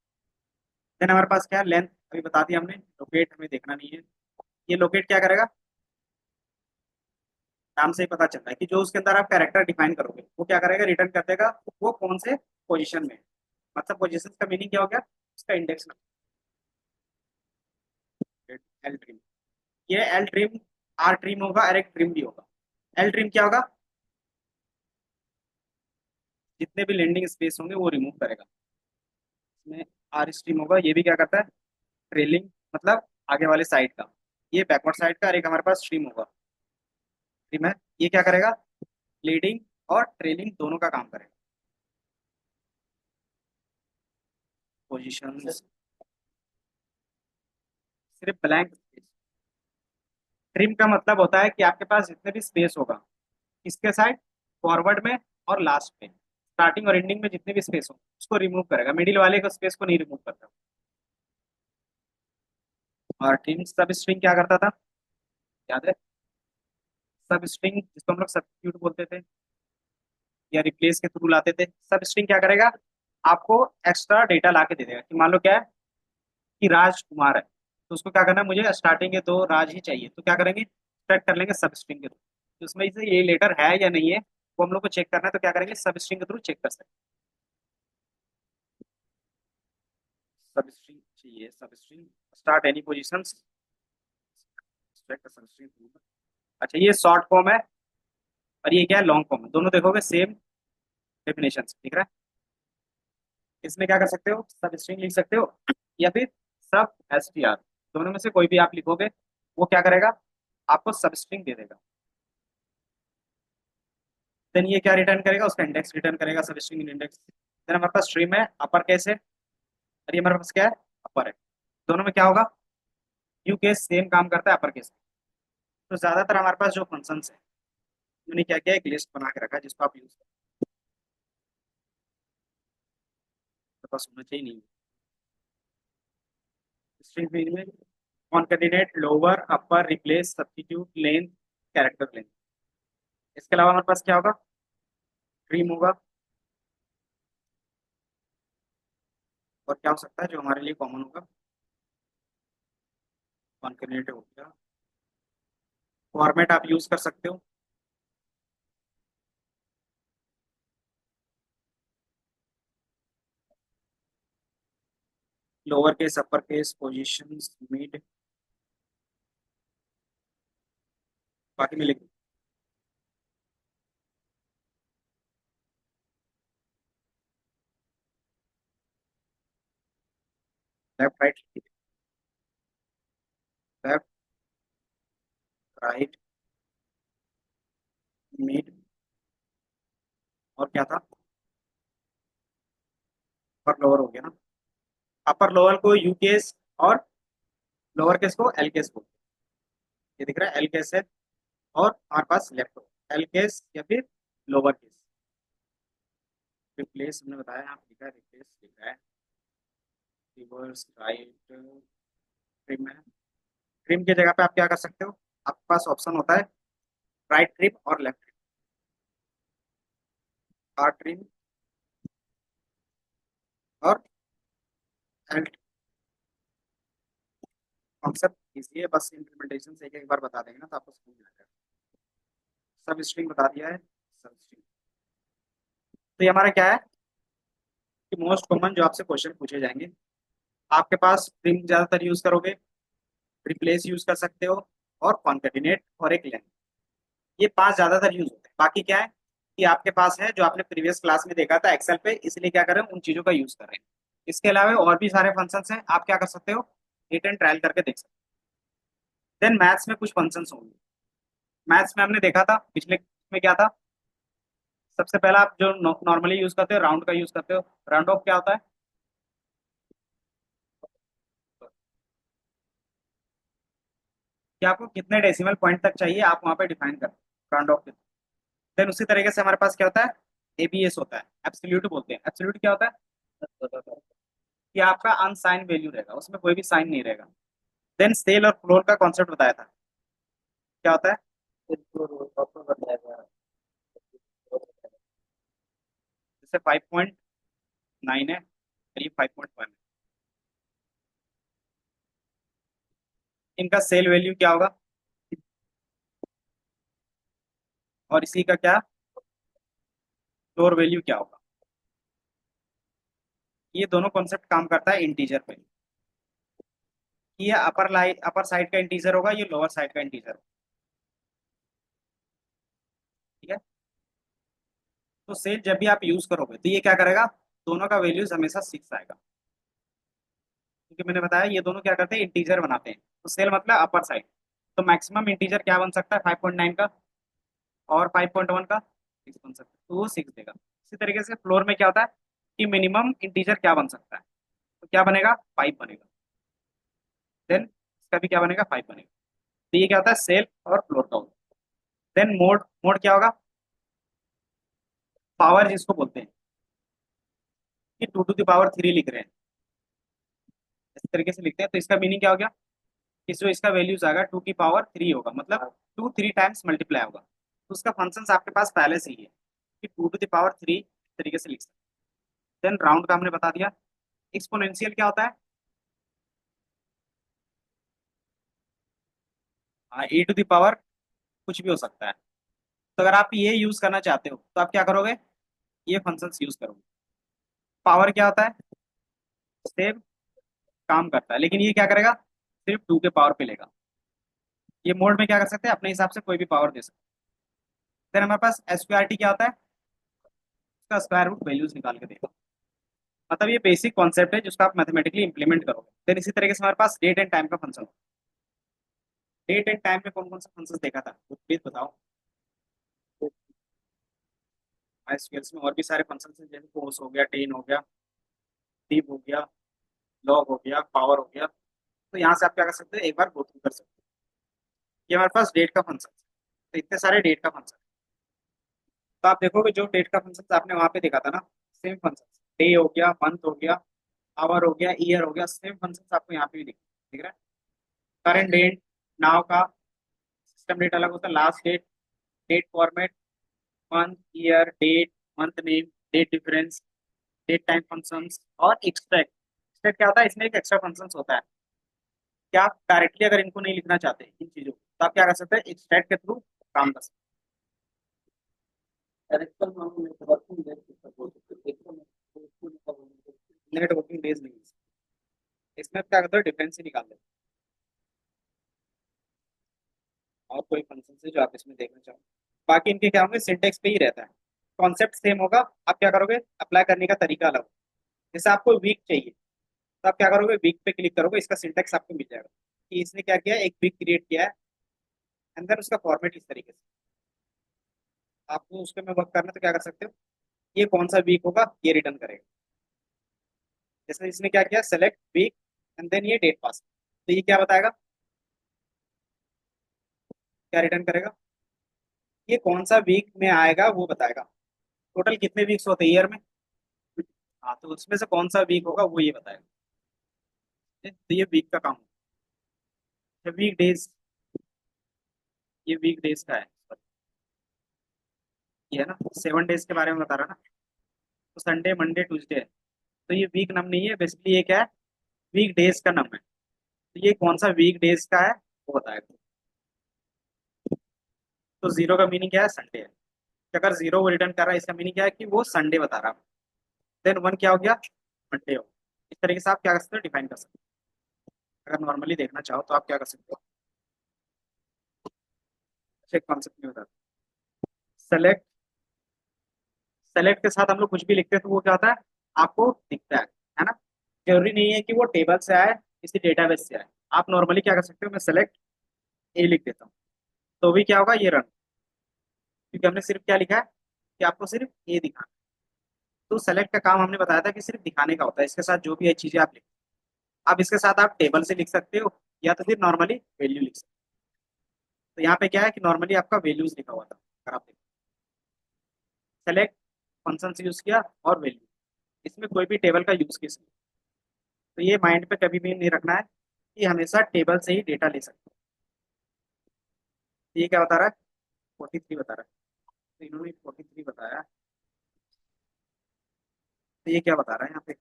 देन हमारे पास क्या है, लेंथ अभी बता दिया हमने। लोकेट हमें देखना नहीं है। ये लोकेट क्या करेगा, नाम से ही पता चलता है कि जो उसके अंदर आप कैरेक्टर डिफाइन करोगे वो क्या करेगा, रिटर्न कर देगा वो कौन से पोजीशन में है। मतलब पोजीशन का मीनिंग क्या हो गया, उसका इंडेक्स नंबर। एल ट्रिम, ये एल ट्रिम, आर ट्रिम होगा और एक ट्रिम भी होगा। एल ट्रिम क्या होगा, जितने भी लैंडिंग स्पेस होंगे वो रिमूव करेगा। इसमें आर स्ट्रीम होगा, ये भी क्या करता है, ट्रेलिंग, मतलब आगे वाले साइड का। ये बैकवर्ड साइड का, और एक हमारे पास स्ट्रीम होगा, स्ट्रीम है। ये क्या करेगा, लीडिंग और ट्रेलिंग दोनों का काम करेगा। पोजिशन, सिर्फ ब्लैंक। ट्रिम का मतलब होता है कि आपके पास जितने भी स्पेस होगा किसके साइड, फॉरवर्ड में और लास्ट में, स्टार्टिंग और एंडिंग में जितने भी स्पेस हो उसको रिमूव करेगा, मिडिल वाले को स्पेस को नहीं रिमूव करता। और ट्रिम सब स्ट्रिंग क्या करता था, याद है? सब स्ट्रिंग जिसको हम लोग सब्स्टिट्यूट बोलते थे या रिप्लेस के थ्रू लाते थे, सब स्ट्रिंग क्या करेगा, आपको एक्स्ट्रा डेटा ला के दे देगा। कि मान लो क्या है, कि राजकुमार है, तो उसको क्या करना है, मुझे स्टार्टिंग के दो राज ही चाहिए, तो क्या करेंगे, सेट कर लेंगे सब स्ट्रिंग के थ्रू। तो उसमें से ये लेटर है या नहीं है वो हम लोग को चेक करना है, तो क्या करेंगे, सब स्ट्रिंग के थ्रू चेक कर सकते हैं। सब स्ट्रिंग चाहिए, सब स्ट्रिंग स्टार्ट एनी पोजिशन, सब स्ट्रिंग। अच्छा ये शॉर्ट फॉर्म है और ये क्या है, लॉन्ग फॉर्म है, दोनों देखोगे सेम डेफिनेशन दिख रहा है। इसमें क्या कर सकते हो, सब स्ट्रिंग लिख सकते हो या फिर सब एसटीआर, दोनों में से कोई भी आप लिखोगे, वो क्या करेगा, आपको सब स्ट्रिंग दे देगा। देन ये क्या रिटर्न करेगा, उसका इंडेक्स रिटर्न करेगा, सब स्ट्रिंग इंडेक्स। देन हमारे पास स्ट्रीम है, अपर केस है, और ये हमारे पास क्या है, अपर है। दोनों में क्या होगा, यू केस सेम काम करता है अपर केस। तो ज्यादातर हमारे पास जो फंक्शंस है, मैंने क्या किया, एक लिस्ट बना के रखा है जिसको आप यूज कर पास होना चाहिए नहीं। स्ट्रिंग में concatenate, lower, upper, replace, substitute, length, character length. इसके अलावा हमारे पास क्या होगा, स्ट्रीम होगा, और क्या हो सकता है जो हमारे लिए कॉमन होगा, कॉन्केटिनेट हो गया। फॉर्मेट आप यूज कर सकते हो, lower case, upper case, position, mid, बाकी में लिख, left right, left right, mid, और क्या था, अपर लोअर हो गया ना। अपर लोअर को यू केस और लोअर केस को एल केस को, ये दिख रहा है एल केस है, और हमारे पास लेफ्ट एल केस या फिर लोअर केस। रिप्लेस हमने बताया, यहाँ पे लिखा है रिप्लेस, लिखा है रिवर्स राइट, ट्रिम है। ट्रिम की जगह पे आप क्या कर सकते हो, आपके पास ऑप्शन होता है राइट ट्रिम और लेफ्ट ट्रिम। आर ट्रिम और एल, कॉन्सेप्ट इजी है, बस इम्प्लीमेंटेशन से एक एक बार बता देंगे ना तो आपको समझ में आ जाएगा। सब स्ट्रिंग बता दिया है, सब स्ट्रिंग। तो ये हमारा क्या है, कि मोस्ट कॉमन जो आपसे क्वेश्चन पूछे जाएंगे। आपके पास ट्रिम ज्यादातर यूज करोगे, रिप्लेस यूज कर सकते हो, और कॉन्केटिनेट और एक लेंथ, ये पांच ज्यादातर यूज होते हैं। बाकी क्या है, कि आपके पास है जो आपने प्रीवियस क्लास में देखा था एक्सेल पे, इसलिए क्या करें, उन चीजों का यूज कर रहे हैं। इसके अलावा और भी सारे फंक्शंस हैं, आप क्या कर सकते हो, हिट एंड ट्रायल करके देख सकते हो। देन मैथ्स में कुछ फंक्शंस होंगे, मैथ्स में हमने देखा था पिछले में क्या था, सबसे पहला आप जो नॉर्मली यूज करते हो, राउंड का यूज करते हो। राउंड ऑफ क्या होता है, कि आपको कितने डेसिमल पॉइंट तक चाहिए आप वहां पे डिफाइन कर राउंड ऑफ। देन उसी तरीके से हमारे पास क्या होता है, एबीएस होता है, एब्सोल्यूट बोलते हैं। एब्सोल्यूट क्या होता है, कि आपका अनसाइन वैल्यू रहेगा, उसमें कोई भी साइन नहीं रहेगा। देन सेल और फ्लोर का कॉन्सेप्ट बताया था, क्या होता है, जैसे 5.9 है, करीब 5.1 है, इनका सेल वैल्यू क्या होगा, और इसी का क्या फ्लोर वैल्यू क्या होगा। ये दोनों कॉन्सेप्ट काम करता है इंटीजर पे, कि ये अपर साइड का इंटीजर होगा, ये लोअर साइड का इंटीजर होगा। ठीक है, तो सेल जब भी आप यूज करोगे तो ये क्या करेगा, दोनों का वैल्यूज हमेशा 6 आएगा, क्योंकि मैंने बताया ये दोनों क्या करते हैं, इंटीजर बनाते हैं। तो सेल मतलब अपर साइड, तो मैक्सिमम इंटीजर क्या बन सकता है, 5.9 का, और 5.1 का 6 बन सकता है, तो वो 6 देगा। इसी तरीके से फ्लोर में क्या होता है, कि मिनिमम इंटीजर क्या बन सकता है, तो क्या बनेगा, 5 बनेगा। देन इसका भी क्या बनेगा, 5 बनेगा। तो ये क्या होता है, सेल और फ्लोर का होता है। देन मोड, मोड क्या होगा, पावर जिसको बोलते हैं, कि 2 to the power 3 लिख रहे हैं, इस तरीके से लिखते हैं, तो इसका मीनिंग क्या हो गया, कि जो इसका वैल्यूज आएगा 2 की पावर 3 होगा, मतलब 2 3 टाइम्स मल्टीप्लाई होगा। तो उसका फंक्शन आपके पास पहले से ही है, कि 2 to the power 3 इस तरीके से लिख सकते हैं। देन राउंड का हमने बता दिया। एक्सपोनेंशियल क्या होता है, हाँ, ई टू द पावर कुछ भी हो सकता है। तो अगर आप ये यूज करना चाहते हो तो आप क्या करोगे, ये फंक्शंस यूज करोगे। पावर क्या होता है, सेम काम करता है, लेकिन ये क्या करेगा, सिर्फ 2 के पावर पे लेगा। ये मोड में क्या कर सकते हैं, अपने हिसाब से कोई भी पावर दे सकते हैं। फिर हमारे पास एसक्यूआरटी क्या होता है, उसका स्क्वायर रूट वैल्यूज निकाल के देगा। मतलब ये बेसिक कॉन्सेप्ट है जिसको आप मैथमेटिकली इंप्लीमेंट करोगे। फिर इसी तरीके से हमारे पास डेट एंड टाइम का फंक्शन। डेट एंड टाइम में कौन कौन सा फंक्शन देखा था, तो प्लीज बताओ। एसक्यूएल में और भी सारे फंक्शन हैं, जैसे कोस हो गया, टेन हो गया, डिव हो गया, लॉग हो गया, पावर हो गया। तो यहाँ से आप क्या कर सकते हैं, एक बार गो थ्रू कर सकते हैं। ये हमारे पास डेट का फंक्शन है। तो इतने सारे डेट का फंक्शन। तो आप देखोगे जो डेट का फंक्शन आपने वहां पे देखा था ना, सेम फंक्शन। डे हो गया, मंथ हो गया, आवर हो गया, ईयर हो गया, सेम फंक्शन आपको यहाँ पे भी दिख रहा है। करंट डेट, नाउ का सिस्टम डेट अलग होता है, last date, date format, month, year, date, month name, date difference, date time functions और एक्सट्रैक्ट। एक्सट्रैक्ट क्या होता है, इसमें एक एक्स्ट्रा फंक्शंस होता है। क्या आप डायरेक्टली अगर इनको नहीं लिखना चाहते इन चीजों को, तो आप क्या कर सकते हैं, एक्सट्रैक्ट के थ्रू काम कर सकते हैं। नेट वर्किंग डेज नहीं है। इसमें आप क्या करते हो, डिफरेंस ही निकाल देते हो। और कोई फंक्शन है जो आप इसमें देखना चाहो, बाकी इनके क्या होंगे, सिंटेक्स पे ही रहता है। कॉन्सेप्ट सेम होगा, आप क्या करोगे, अप्लाई करने का तरीका अलग होगा। जैसे आपको वीक चाहिए, तो आप क्या करोगे, वीक पे क्लिक करोगे, इसका सिंटेक्स आपको मिल जाएगा कि इसने क्या किया है, एक वीक क्रिएट किया है, अंदर उसका फॉर्मेट इस तरीके से। आपको उसके में वर्क करना है तो क्या कर सकते हो, ये कौन सा वीक होगा ये रिटर्न करेगा। जैसे इसने क्या किया, सेलेक्ट वीक एंड देन ये डेट पास, तो ये क्या बताएगा, क्या रिटर्न करेगा, ये कौन सा वीक में आएगा वो बताएगा। टोटल कितने वीक्स होते हैं ईयर में, हाँ, तो उसमें से कौन सा वीक होगा वो ये बताएगा। तो ये वीक का काम है। वीक डेज, ये वीक डेज का है। ये है ना, 7 डेज के बारे में बता रहा ना। तो संडे, मंडे, ट्यूसडे है। तो ये वीक नाम नहीं है, बेसिकली ये क्या है, वीक डेज का नाम है। तो ये कौन सा वीक डेज का है वो बताएगा। तो जीरो का मीनिंग क्या है, संडे है। अगर जीरो वो रिटर्न कर रहा है, इसका मीनिंग क्या है कि वो संडे बता रहा है। देन वन क्या हो गया, मंडे हो। इस तरीके से आप क्या कर सकते हो, डिफाइन कर सकते हो। अगर नॉर्मली देखना चाहो तो आप क्या कर सकते हो, एक कॉन्सेप्ट में बता, सेलेक्ट, सेलेक्ट के साथ हम लोग कुछ भी लिखते हैं तो वो क्या होता है, आपको दिखता है ना। जरूरी नहीं है कि वो टेबल से आए, किसी डेटाबेस से आए। आप नॉर्मली क्या कर सकते हो, मैं सेलेक्ट ए लिख देता हूँ, तो भी क्या होगा, ये रन, क्योंकि हमने सिर्फ क्या लिखा है कि आपको सिर्फ ए दिखाना। तो सेलेक्ट का काम हमने बताया था कि सिर्फ दिखाने का होता है, इसके साथ जो भी है चीजें आप लिख, अब इसके साथ आप टेबल से लिख सकते हो या तो फिर नॉर्मली वैल्यू लिख सकते हो। तो यहाँ पे क्या है कि नॉर्मली आपका वैल्यूज लिखा हुआ था, अगर आप सेलेक्ट फंक्शन से यूज किया और वैल्यू, इसमें कोई भी टेबल का यूज किया। तो ये माइंड पे कभी भी नहीं रखना है कि हमेशा टेबल से ही डेटा ले सकते हैं। ये क्या बता रहा है, 43 बता रहा है। तो इन्होंने 43 बताया, तो ये क्या बता रहा है यहाँ पे,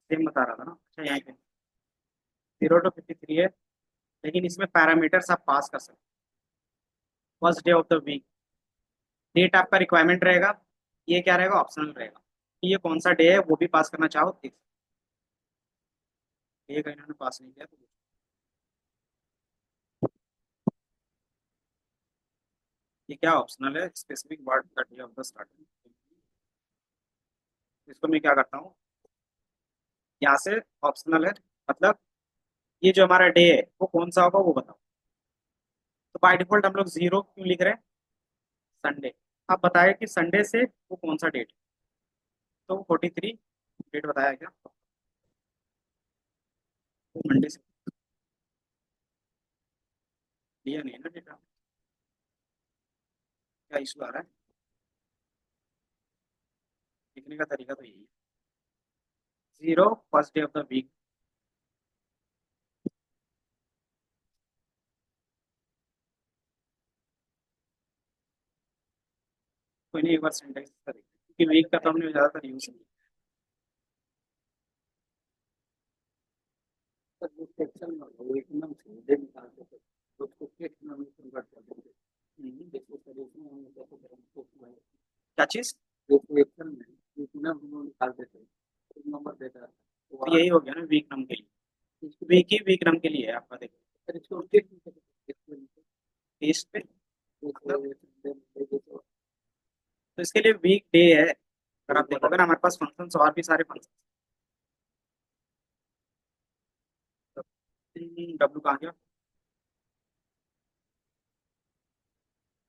सेम बता रहा था ना। अच्छा, यहाँ पे 0 to 53 है, लेकिन इसमें पैरामीटर्स आप पास कर सकते हो। First day of the week, date आपका रिक्वायरमेंट रहेगा, ये क्या रहेगा, ऑप्शनल रहेगा। कि ये कौन सा डे है वो भी पास करना चाहो देख, ये का इन्होंने पास नहीं किया तो ये क्या ऑप्शनल है, specific word the day of the starting. इसको मैं क्या करता हूँ, यहाँ से ऑप्शनल है, मतलब ये जो हमारा डे है वो कौन सा होगा वो बताओ। तो बाय डिफॉल्ट हम लोग जीरो क्यों लिख रहे हैं, संडे। आप बताया कि संडे से वो कौन सा डेट, तो 43 डेट बताया क्या, वो मंडे से लिया नहीं है ना डेटा, क्या इशू आ रहा है, लिखने का तरीका तो यही है, zero first day of the week. कोई नहीं, एक बार सिंटेक्स करेंगे क्योंकि वीक का तो हमने ज्यादातर यूज नहीं
एक्सेल में वो एकदम सीधे निकालते थे, तो उसको टेक्स्ट में हम कन्वर्ट कर देते थे। देखो सर इसमें हम कैसे करेंगे,
क्या चीज?
देखो एक्सेल में इतना हम लोग निकालते थे, एक नंबर देता था, तो
तो
वहाँ
यही हो गया ना वीक नम के लिए।
इसको
वीक ही वीक नम के लिए है आपका, देखो।
सर इसको टेक्स्ट में कैसे करेंगे?
टेस्ट पे मतलब,
देखो
तो इसके लिए वीक डे है। अगर आप देखोगे ना, हमारे पास फंक्शन और भी सारे फंक्शन। डब्ल्यू कहाँ गया?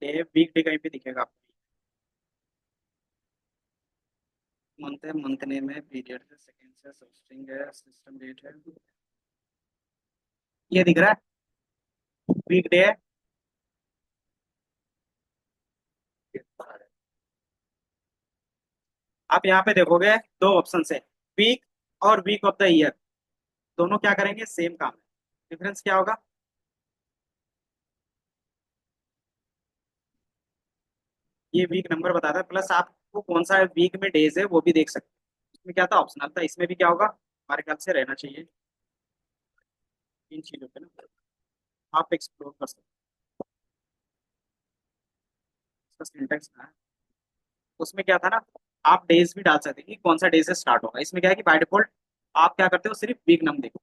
डे, वीक डे कहीं पे दिखेगा आपको? मंथ है, मंथ नेम है, पीरियड है, सेकेंड है, स्ट्रिंग है, सिस्टम डेट है। ये दिख रहा है, वीक डे है। आप यहाँ पे देखोगे दो ऑप्शन है, वीक और वीक ऑफ द ईयर। दोनों क्या करेंगे? सेम काम है। डिफरेंस क्या होगा? ये वीक नंबर बताता है, प्लस आपको कौन सा वीक में डेज है वो भी देख सकते हैं। इसमें क्या था? ऑप्शनल था। इसमें भी क्या होगा? हमारे ख्याल से रहना चाहिए इन चीजों पे ना, आप एक्सप्लोर कर सकते हैं। इसका सिंटेक्स है, उसमें क्या था ना, आप डेज भी डाल सकते हैं कि कौन सा डे से स्टार्ट होगा। इसमें क्या है कि बाय डिफॉल्ट आप क्या करते हो, सिर्फ वीक नंबर देखो।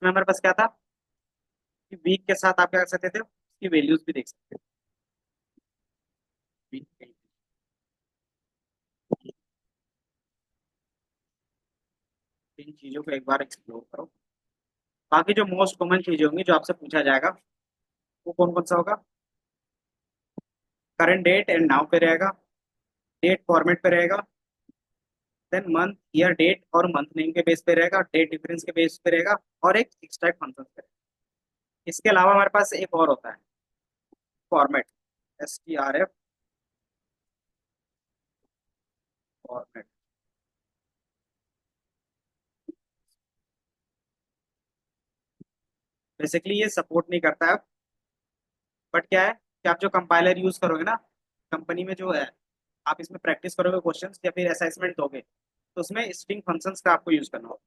इसमें हमारे पास क्या था कि वीक के साथ आप क्या कर सकते थे, उसकी वैल्यूज भी देख सकते थे। वीक, इन चीजों को एक बार एक्सप्लोर करो। बाकी जो मोस्ट कॉमन चीजें होंगी जो आपसे पूछा जाएगा, वो कौन कौन सा होगा? करंट डेट एंड नाउ पे रहेगा, डेट फॉर्मेट पे रहेगा, देन मंथ ईयर डेट और मंथ नेम के बेस पे रहेगा, डेट डिफरेंस के बेस पे रहेगा, और एक एक्स्ट्रा फंक्शन पे रहेगा। इसके अलावा हमारे पास एक और होता है, फॉर्मेट, STRF फॉर्मेट। बेसिकली ये सपोर्ट नहीं करता है, बट क्या है कि आप जो कंपाइलर यूज करोगे ना कंपनी में जो है, आप इसमें प्रैक्टिस करोगे क्वेश्चंस या फिर असेसमेंट दोगे, तो उसमें स्ट्रिंग फंक्शंस का आपको यूज करना होगा।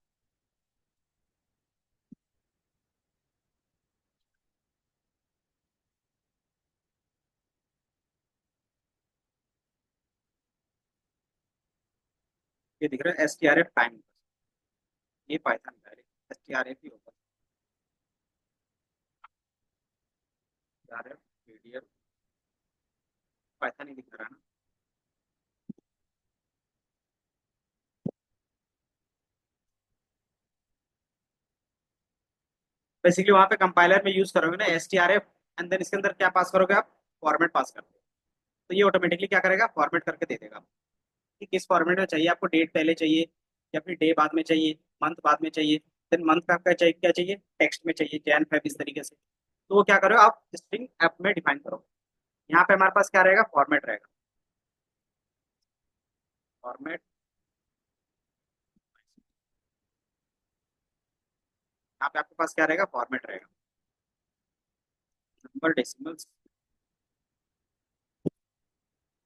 ये दिख रहा है STRF टाइम, ये पाइथन का है, STRF ही होगा। STRF PDF पाइथन ही दिख रहा है ना। बेसिकली वहां पे कंपाइलर में यूज करोगे ना STRF, एंड देन इसके अंदर क्या पास करोगे आप? फॉर्मेट पास करोगे, तो ये ऑटोमेटिकली क्या करेगा? फॉर्मेट करके दे देगा कि किस फॉर्मेट में चाहिए आपको। डेट पहले चाहिए या फिर डे बाद में चाहिए, मंथ बाद में चाहिए, देन मंथ का आपका चाहिए, क्या चाहिए, टेक्स्ट में चाहिए, जैन फेब, इस तरीके से। तो वो क्या करो, आप स्ट्रिंग ऐप में डिफाइन करो। यहाँ पे हमारे पास क्या रहेगा? फॉर्मेट रहेगा, फॉर्मेट। यहाँ पे आपके पास क्या रहेगा? फॉर्मेट रहेगा, number, decimals,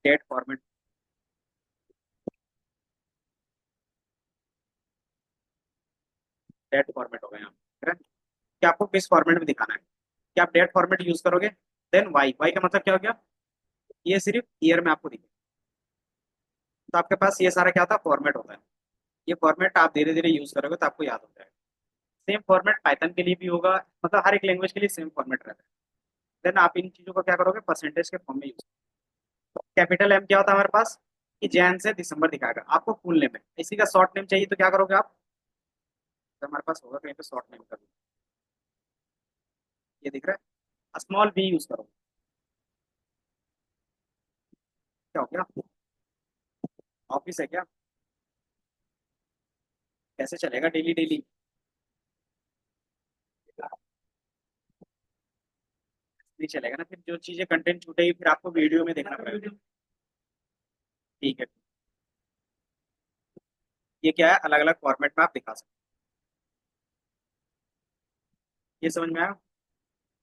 date format. Date format हो गया यहाँ पे, कि आपको किस फॉर्मेट में दिखाना है। कि आप डेट फॉर्मेट यूज करोगे, देन वाई, वाई का मतलब क्या हो गया? ये सिर्फ ईयर में आपको दिखेगा। तो आपके पास ये सारा क्या था? फॉर्मेट होता है। ये फॉर्मेट आप धीरे धीरे यूज करोगे तो आपको याद हो जाएगा। सेम फॉर्मेट पाइथन के लिए भी होगा, मतलब हर एक लैंग्वेज के लिए सेम फॉर्मेट रहता है। देन आप इन चीजों को क्या करोगे? परसेंटेज के फॉर्म में यूज। कैपिटल एम क्या होता है हमारे पास? कि जैन से दिसंबर दिखाएगा। आपको फुल नेम है, इसी का शॉर्ट नेम चाहिए तो क्या करोगे आप? तो हमारे पास होगा कहीं पे शॉर्ट नेम का भी, ये दिख रहा है, स्मॉल बी यूज करो। क्या हो गया? ऑफिस है क्या? कैसे चलेगा डेली डेली? नहीं चलेगा ना, फिर जो चीजें कंटेंट छूटेगी फिर आपको वीडियो में देखना पड़ेगा। ठीक है, ये क्या है? अलग अलग फॉर्मेट में आप दिखा सकते हैं। ये समझ में आया?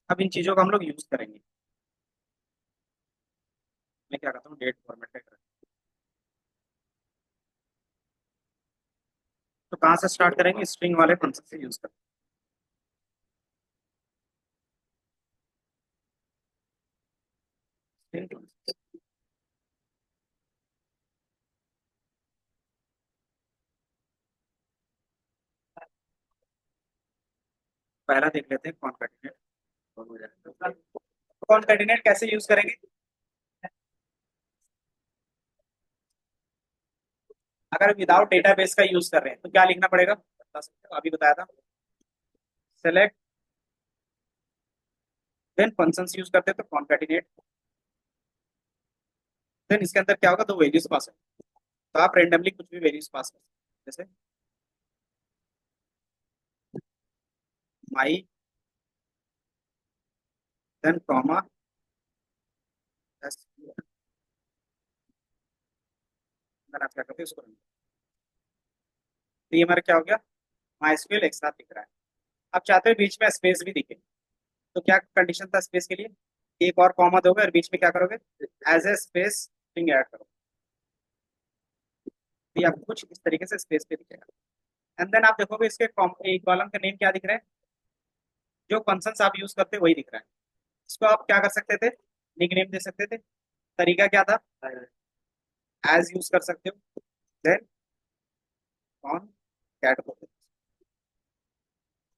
अब इन चीजों का हम लोग यूज करेंगे। मैं क्या करता हूँ, डेट फॉर्मेट का करता हूँ। तो कहाँ से स्टार्ट करेंगे? स्ट्रिंग वाले फंक्शन से यूज करते पहला देख लेते हैं कॉन्केटिनेट। कॉन्केटिनेट कैसे यूज करेंगे? अगर विदाउट डेटाबेस का यूज कर रहे हैं तो क्या लिखना पड़ेगा, बता सकते हो? अभी बताया था, सेलेक्ट, देन फंक्शंस यूज करते हैं तो कॉन्केटिनेट, देन इसके अंदर क्या होगा, दो वैल्यूज पास है, तो आप रेंडमली कुछ भी वैल्यूज पास कर सकते हैं, जैसे माई, देन कॉमा, देन आप क्या करते हैं उसको run। तो ये हमारा क्या हो गया, माई स्क्वेल एक साथ दिख रहा है। अब चाहते हैं बीच में स्पेस भी दिखे, तो क्या कंडीशन था स्पेस के लिए, एक और कॉमा दोगे और बीच में क्या करोगे, as a space string add करो, तो ये आपको कुछ इस तरीके से स्पेस पे दिखेगा। एंड देन आप देखोगे इसके कॉलम का नेम क्या दिख रहा है, जो फंक्शंस आप यूज करते हैं वही दिख रहा है। इसको आप क्या कर सकते थे, निक नेम दे सकते थे। तरीका क्या था, एज यूज कर सकते हो, देन कॉन कैट बोलते हैं।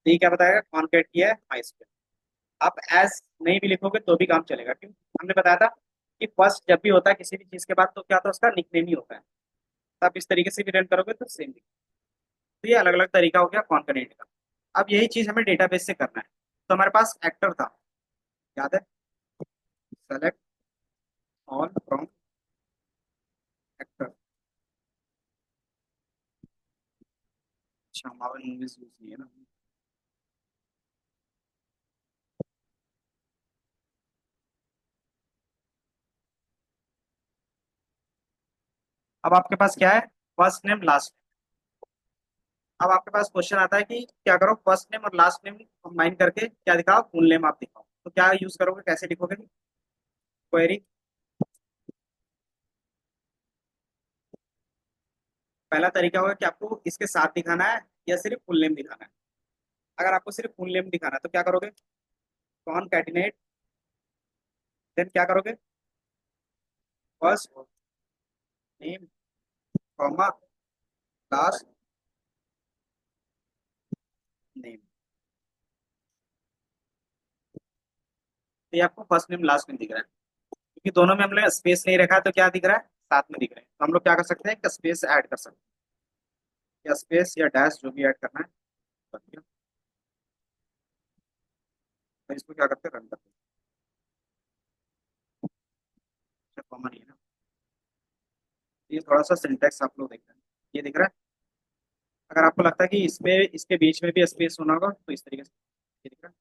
तो ये क्या बताएगा, कॉन कैट किया है माई स्क्वेयर। आप एज नहीं भी लिखोगे तो भी काम चलेगा, क्यों, हमने बताया था कि फर्स्ट जब भी होता है किसी भी चीज के बाद तो क्या होता है, उसका निकनेम ही होता है। तो आप इस तरीके से भी रन करोगे तो सेम। तो ये अलग अलग तरीका हो गया कॉन्करेंट का। अब यही चीज हमें डेटाबेस से करना है। तो हमारे पास एक्टर था, याद है, सेलेक्ट ऑल फ्रॉम एक्टर। अच्छा, हमारा इंग्लिश यूज नहीं है ना। अब आपके पास क्या है, फर्स्ट नेम लास्ट नेम। अब आपके पास क्वेश्चन आता है कि क्या करो, फर्स्ट नेम और लास्ट नेम कंबाइन करके क्या दिखाओ, फुल नेम आप दिखाओ, तो क्या यूज करोगे, कैसे लिखोगे, क्वेरी। पहला तरीका होगा कि आपको इसके साथ दिखाना है या सिर्फ फुल नेम दिखाना है। अगर आपको सिर्फ फुल नेम दिखाना है तो क्या करोगे, कॉनकैटिनेट, देन क्या करोगे, first name comma last name. तो ये आपको फर्स्ट नेम लास्ट नेम दिख रहा है, क्योंकि दोनों में हमने स्पेस नहीं रखा है तो क्या दिख रहा है, साथ में दिख रहा है। तो हम लोग क्या कर सकते हैं, एक स्पेस ऐड कर सकते हैं, या स्पेस या डैश जो भी ऐड करना है कर दिया। तो इसको क्या करते हैं, रन करते हैं, कॉमन ही है ना। ये थोड़ा सा सिंटेक्स आप लोग देख रहे हैं, ये दिख रहा है। अगर आपको लगता है कि इसमें इसके बीच में भी स्पेस होना होगा तो इस तरीके से, ये दिख रहा है,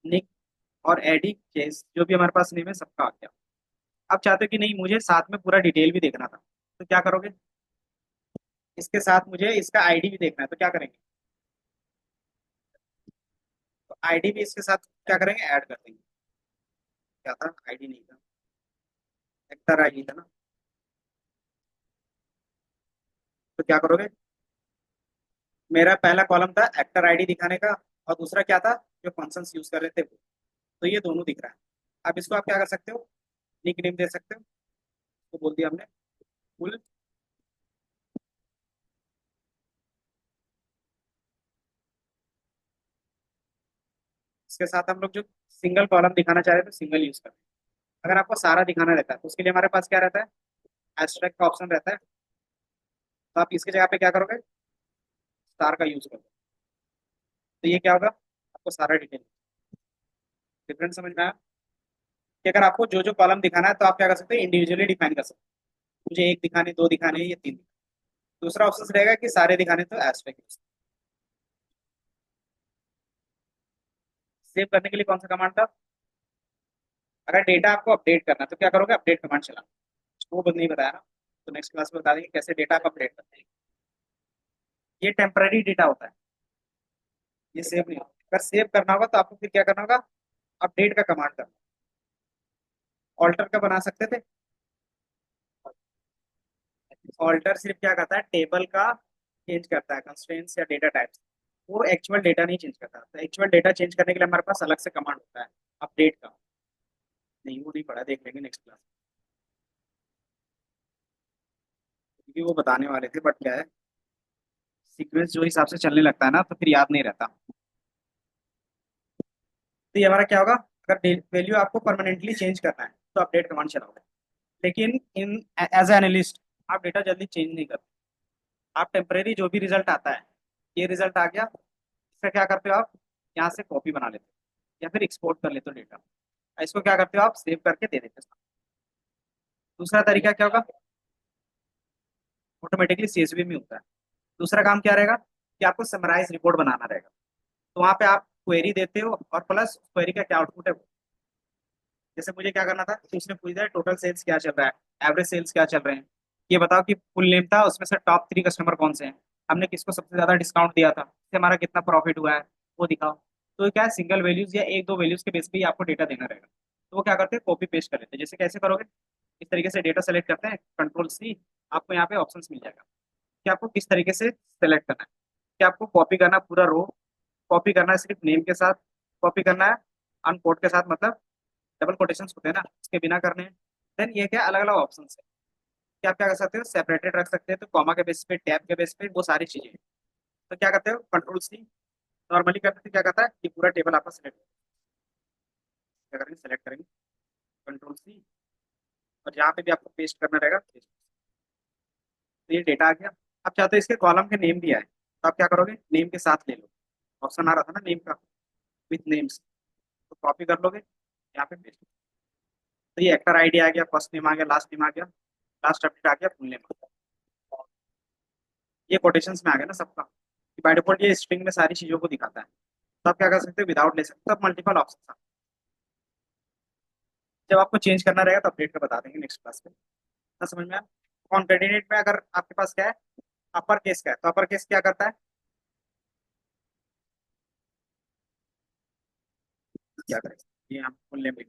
निक और एडी केस जो भी हमारे पास नेम है सबका आ गया। आप चाहते हो कि नहीं मुझे साथ में पूरा डिटेल भी देखना था, तो क्या करोगे, इसके साथ मुझे इसका आईडी भी देखना है, तो क्या करेंगे, तो आईडी भी इसके साथ क्या करेंगे, ऐड कर देंगे। क्या था, आईडी नहीं था, एक्टर आईडी था ना। तो क्या करोगे, मेरा पहला कॉलम था एक्टर आईडी दिखाने का, और दूसरा क्या था, जो फंक्शंस यूज कर रहे थे वो। तो ये दोनों दिख रहा है। अब इसको आप क्या कर सकते हो, निक नेम दे सकते हो, तो बोल दिया हमने फुल। इसके साथ हम लोग जो सिंगल कॉलम दिखाना चाह रहे थे सिंगल यूज करते हैं। अगर आपको सारा दिखाना रहता है तो उसके लिए हमारे पास क्या रहता है, एब्स्ट्रैक्ट का ऑप्शन रहता है। तो आप इसकी जगह पे क्या करोगे, स्टार का यूज करोगे, तो ये क्या होगा, आपको सारा डिटेल, डिफरेंस समझ में आया। कि अगर आपको जो जो कॉलम दिखाना है तो आप क्या कर सकते हैं, इंडिविजुअली डिफाइन कर सकते हैं, मुझे एक दिखाने, दो दिखाने, ये तीन। दूसरा ऑप्शन रहेगा कि सारे दिखाने, तो एब्स्ट्रैक्ट। सेव करने के लिए कौन सा कमांड था, अगर डेटा आपको अपडेट करना है तो क्या करोगे, अपडेट कमांड चलाना। वो नहीं बताया ना, तो नेक्स्ट क्लास में बता देंगे कैसे डेटा को अपडेट करते हैं। ये टेम्पररी डेटा होता है, ये सेव नहीं होता। अगर सेव करना होगा तो आपको फिर क्या करना होगा, अपडेट का कमांड करना। ऑल्टर का बना सकते थे, ऑल्टर सिर्फ क्या करता है, टेबल का चेंज करता है, कंस्ट्रेंट्स या डेटा टाइप्स। वो एक्चुअल डेटा नहीं चेंज करता, तो एक्चुअल डेटा चेंज करने के लिए हमारे पास अलग से कमांड होता है, अपडेट का। नहीं वो नहीं पढ़ा, देख लेंगे नेक्स्ट क्लास, क्योंकि वो बताने वाले थे, बट क्या है सीक्वेंस जो हिसाब से चलने लगता है ना तो फिर याद नहीं रहता। तो ये हमारा क्या होगा, अगर वैल्यू आपको परमानेंटली चेंज करना है तो अपडेट कमांड चलाओगे, लेकिन इन एज ए एनालिस्ट आप डेटा जल्दी चेंज नहीं करते। आप टेम्परेरी जो भी रिजल्ट आता है, ये रिजल्ट आ गया, इसका क्या करते हो आप, यहाँ से कॉपी बना लेते हो या फिर एक्सपोर्ट कर लेते हो डेटा, इसको क्या करते हो आप सेव करके दे देते हो। दूसरा तरीका क्या होगा, ऑटोमेटिकली सीएसवी में होता है। दूसरा काम क्या रहेगा कि आपको समराइज रिपोर्ट बनाना रहेगा, तो वहां पे आप क्वेरी देते हो और प्लस क्वेरी का क्या आउटपुट है। जैसे मुझे क्या करना था कि उसने पूछ दिया टोटल सेल्स क्या चल रहा है, एवरेज सेल्स क्या चल रहे हैं, ये बताओ कि फुल नेम था उसमें से टॉप 3 कस्टमर कौन से हैं, हमने किसको सबसे ज्यादा डिस्काउंट दिया था, इससे हमारा कितना प्रॉफिट हुआ है, वो दिखाओ। तो क्या है सिंगल वैल्यूज या एक दो वैल्यूज के बेस पे ही आपको डेटा देना रहेगा। तो वो क्या करते हैं कॉपी पेस्ट कर लेते हैं। जैसे कैसे करोगे, इस तरीके से डेटा सेलेक्ट करते हैं, कंट्रोल C, आपको यहाँ पे ऑप्शंस मिल जाएगा कि आपको किस तरीके से सेलेक्ट करना है, कि आपको कॉपी करना पूरा रो, कॉपी करना है सिर्फ नेम के साथ, कॉपी करना है अनकोट के साथ, मतलब डबल कोटेशन होते हैं ना उसके बिना करने हैं। देन ये क्या अलग अलग ऑप्शन है कि आप क्या कर सकते हो, सेपरेटेड रख सकते हैं तो कॉमा के बेस पे, टैब के बेस पे, वो सारी चीजें। तो क्या करते हो कंट्रोल C, नॉर्मली करते थे क्या करता है ये पूरा टेबल आपका सेलेक्ट, क्या करेंगे सेलेक्ट करेंगे कंट्रोल C, और जहाँ पे भी आपको पेस्ट करना रहेगा paste। तो ये डेटा आ गया। आप चाहते हो इसके कॉलम के नेम भी आए, तो आप क्या करोगे नेम के साथ ले लो, ऑप्शन आ रहा था ना नेम का, विथ नेम्स, तो कॉपी कर लोगे यहाँ पे पेस्ट। तो ये एक्टर आईडी आ गया, फर्स्ट नेम आ गया, लास्ट नेम आ गया, लास्ट अपडेट आ गया, फुल नेम आ गया। ये कोटेशंस में आ गया ना सबका, कि बाय डिफॉल्ट ये स्ट्रिंग में सारी चीजों को दिखाता है। तो आप क्या कर सकते हो विदाउट ले सकते हो, अब मल्टीपल ऑप्शन। जब आपको चेंज करना रहेगा तो अपडेट का बता देंगे नेक्स्ट क्लास में, ना समझ में आया। कॉन्केटिनेट में अगर आपके पास क्या है अपर केस का है, तो अपर केस क्या करता है, क्या करेगा ये हम फुल नेम लिख,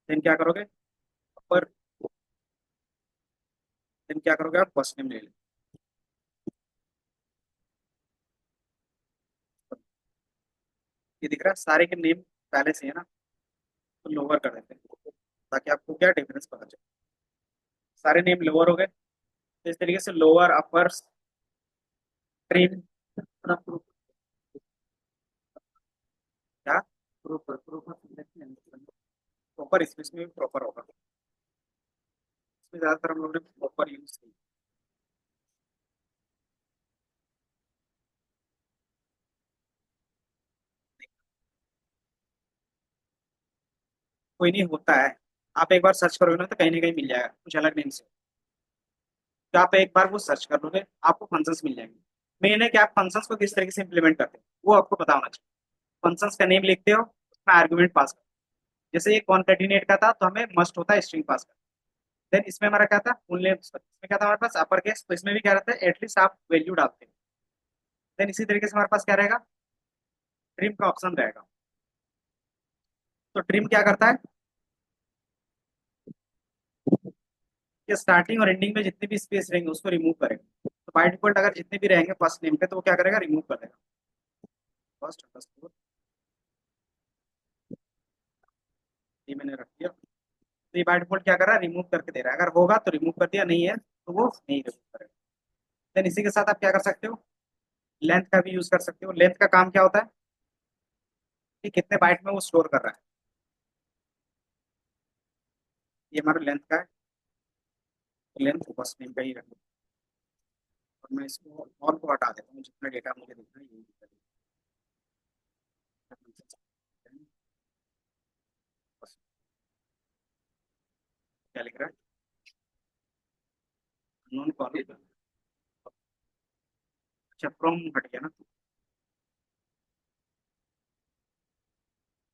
देन क्या करोगे अपर, देन क्या करोगे आप फर्स्ट नेम ले लो, ये दिख रहा है सारे के नेम पहले से है ना, तो लोअर कर देते हैं ताकि आपको क्या डिफरेंस पता चले। सारे नेम लोअर हो गए, तो इस तरीके से लोअर अपर ट्रिम, क्या
प्रॉपर प्रॉपर सिलेक्शन
प्रॉपर, इसमें भी प्रॉपर होगा, इसमें ज्यादातर हम लोग ने प्रॉपर यूज किया। कोई नहीं होता है, आप एक बार सर्च करोगे ना तो कहीं ना कहीं मिल जाएगा कुछ अलग नेम से, तो आप एक बार वो सर्च कर लोगे आपको फंक्शंस मिल जाएंगे। मेन है कि आप फंक्शंस को किस तरीके से इंप्लीमेंट करते हैं वो आपको पता होना चाहिए। फंक्शंस का नेम लिखते हो उसमें आर्गुमेंट पास कर, जैसे ये कॉन्केटिनेट का था तो हमें मस्ट होता है स्ट्रिंग पास कर। देन इसमें हमारा क्या था फुल नेम, इसमें क्या था हमारे पास अपर केस, तो इसमें भी क्या रहता है एटलीस्ट आप वैल्यू डालते हैं। देन इसी तरीके से हमारे पास क्या रहेगा ट्रिम का ऑप्शन रहेगा, तो ट्रिम क्या करता है कि स्टार्टिंग और एंडिंग में जितने भी स्पेस रहेंगे उसको रिमूव करेगा। तो बाय डिफॉल्ट अगर जितने भी रहेंगे फर्स्ट नेम पे तो वो क्या करेगा रिमूव कर देगा, फर्स्ट ये मैंने रख दिया। तो ये बाय डिफॉल्ट क्या कर रहा है रिमूव करके दे रहा है, अगर होगा तो रिमूव कर दिया, नहीं है तो वो नहीं रिमूव करेगा। देन इसी के साथ आप क्या कर सकते हो लेंथ का भी यूज कर सकते हो। लेंथ का काम क्या होता है कि कितने बाइट में वो स्टोर कर रहा है, ये हमारा लेंथ का है, तो लेंथ बस नेम का ही रखो। और मैं इसको और को हटा देता हूँ, जितना डेटा मुझे दिखना है यही दिखा देगा। बस क्या लिख रहा है नॉन कॉलम, अच्छा फ्रॉम हट गया ना,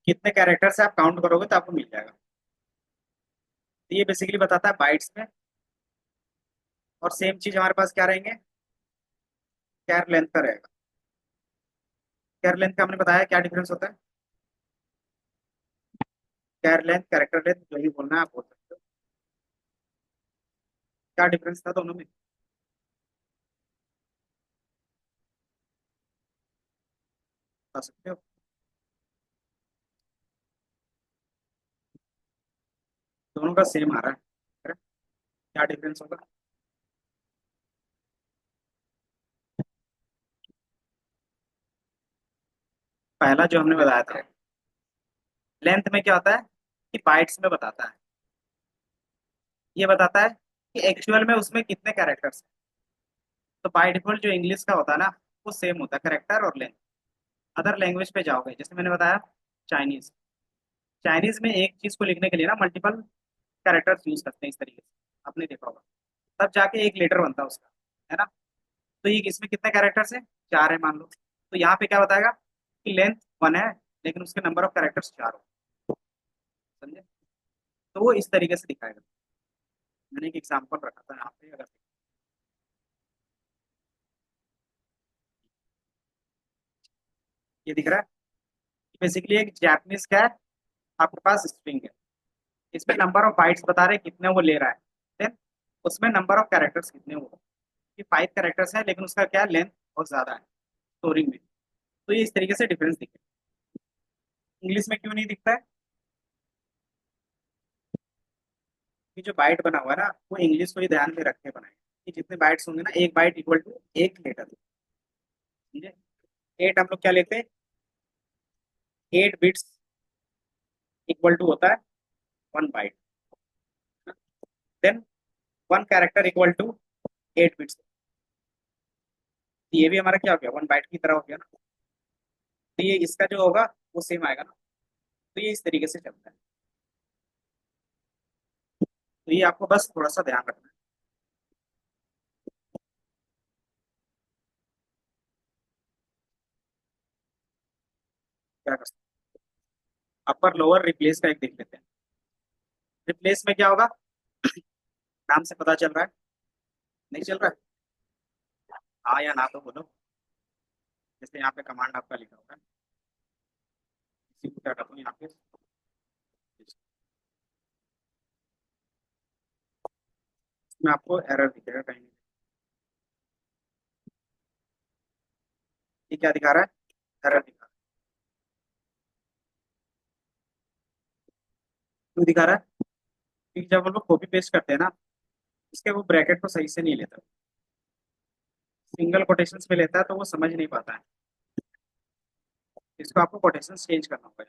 कितने कैरेक्टर से आप काउंट करोगे तो आपको मिल जाएगा। तो ये बेसिकली बताता है बाइट्स में। और सेम चीज हमारे पास क्या रहेंगे कैर लेंथ का रहेगा। कैर लेंथ का हमने बताया क्या डिफरेंस होता है, कैर लेंथ कैरेक्टर लेंथ जो भी बोलना है आप बोल सकते हो, क्या डिफरेंस था दोनों में बता सकते हो। दोनों का सेम आ रहा है, correct? क्या डिफरेंस होगा? पहला जो हमने बताया था, लेंथ में क्या होता है कि बाइट्स में बताता है, ये बताता है कि एक्चुअल में उसमें कितने कैरेक्टर्स हैं। तो बाय डिफॉल्ट जो इंग्लिश का होता है ना, वो सेम होता है, कैरेक्टर और लेंथ। अदर लैंग्वेज पे जाओगे, जैसे मैंने बताया चाइनीज, चाइनीज में एक चीज को लिखने के लिए ना मल्टीपल कैरेक्टर्स यूज करते हैं इस तरीके से, आपने देखा होगा, तब जाके एक लेटर बनता है उसका, है ना। तो ये इसमें कितने कैरेक्टर्स हैं? 4 है मान लो। तो यहाँ पे क्या बताएगा कि लेंथ 1 है, लेकिन उसके नंबर ऑफ कैरेक्टर्स 4 हो। समझे? तो वो इस तरीके से दिखाएगा। मैंने एक एग्जाम्पल रखा था यहाँ पे, अगर ये दिख रहा है, बेसिकली एक जैपनीज का है, आपके पास स्ट्रिंग है, इसमें नंबर ऑफ बाइट्स बता रहे हैं कितने वो ले रहा है, देन उसमें नंबर ऑफ कैरेक्टर्स कितने हो, कि 5 कैरेक्टर्स है, लेकिन उसका क्या लेंथ बहुत ज्यादा है स्टोरिंग में। तो ये इस तरीके से डिफरेंस दिखे। इंग्लिश में क्यों नहीं दिखता है? कि जो बाइट बना हुआ है ना, वो इंग्लिश को ही ध्यान में रख के बनाए, कि जितने बाइट्स होंगे ना, एक बाइट इक्वल टू एक लेटर। समझे? 8 हम लोग क्या लेते हैं, 8 बिट्स इक्वल टू होता है 1 byte, then 1 character equal to 8 bits. ये भी हमारा क्या हो गया, 1 बाइट की तरह हो गया ना। तो ये इसका जो होगा वो सेम आएगा ना। तो ये इस तरीके से चलता है। तो ये आपको बस थोड़ा सा ध्यान रखना है। क्या कर सकते हैं, अपर लोअर रिप्लेस का एक देख लेते हैं। रिप्लेस में क्या होगा, नाम से पता चल रहा है, नहीं चल रहा है? हाँ या ना तो बोलो। जैसे यहाँ पे कमांड आपका लिखा हुआ है, इसी को क्या करता हूँ यहाँ पे, इसमें आपको एरर दिखेगा कहीं। ये क्या दिखा रहा है, एरर दिखा रहा है। क्यों दिखा रहा है? क्योंकि जब हम लोग कॉपी पेस्ट करते हैं ना, उसके वो ब्रैकेट को सही से नहीं लेता, सिंगल कोटेशंस में लेता है, तो वो समझ नहीं पाता है। इसको आपको कोटेशन चेंज करना होगा।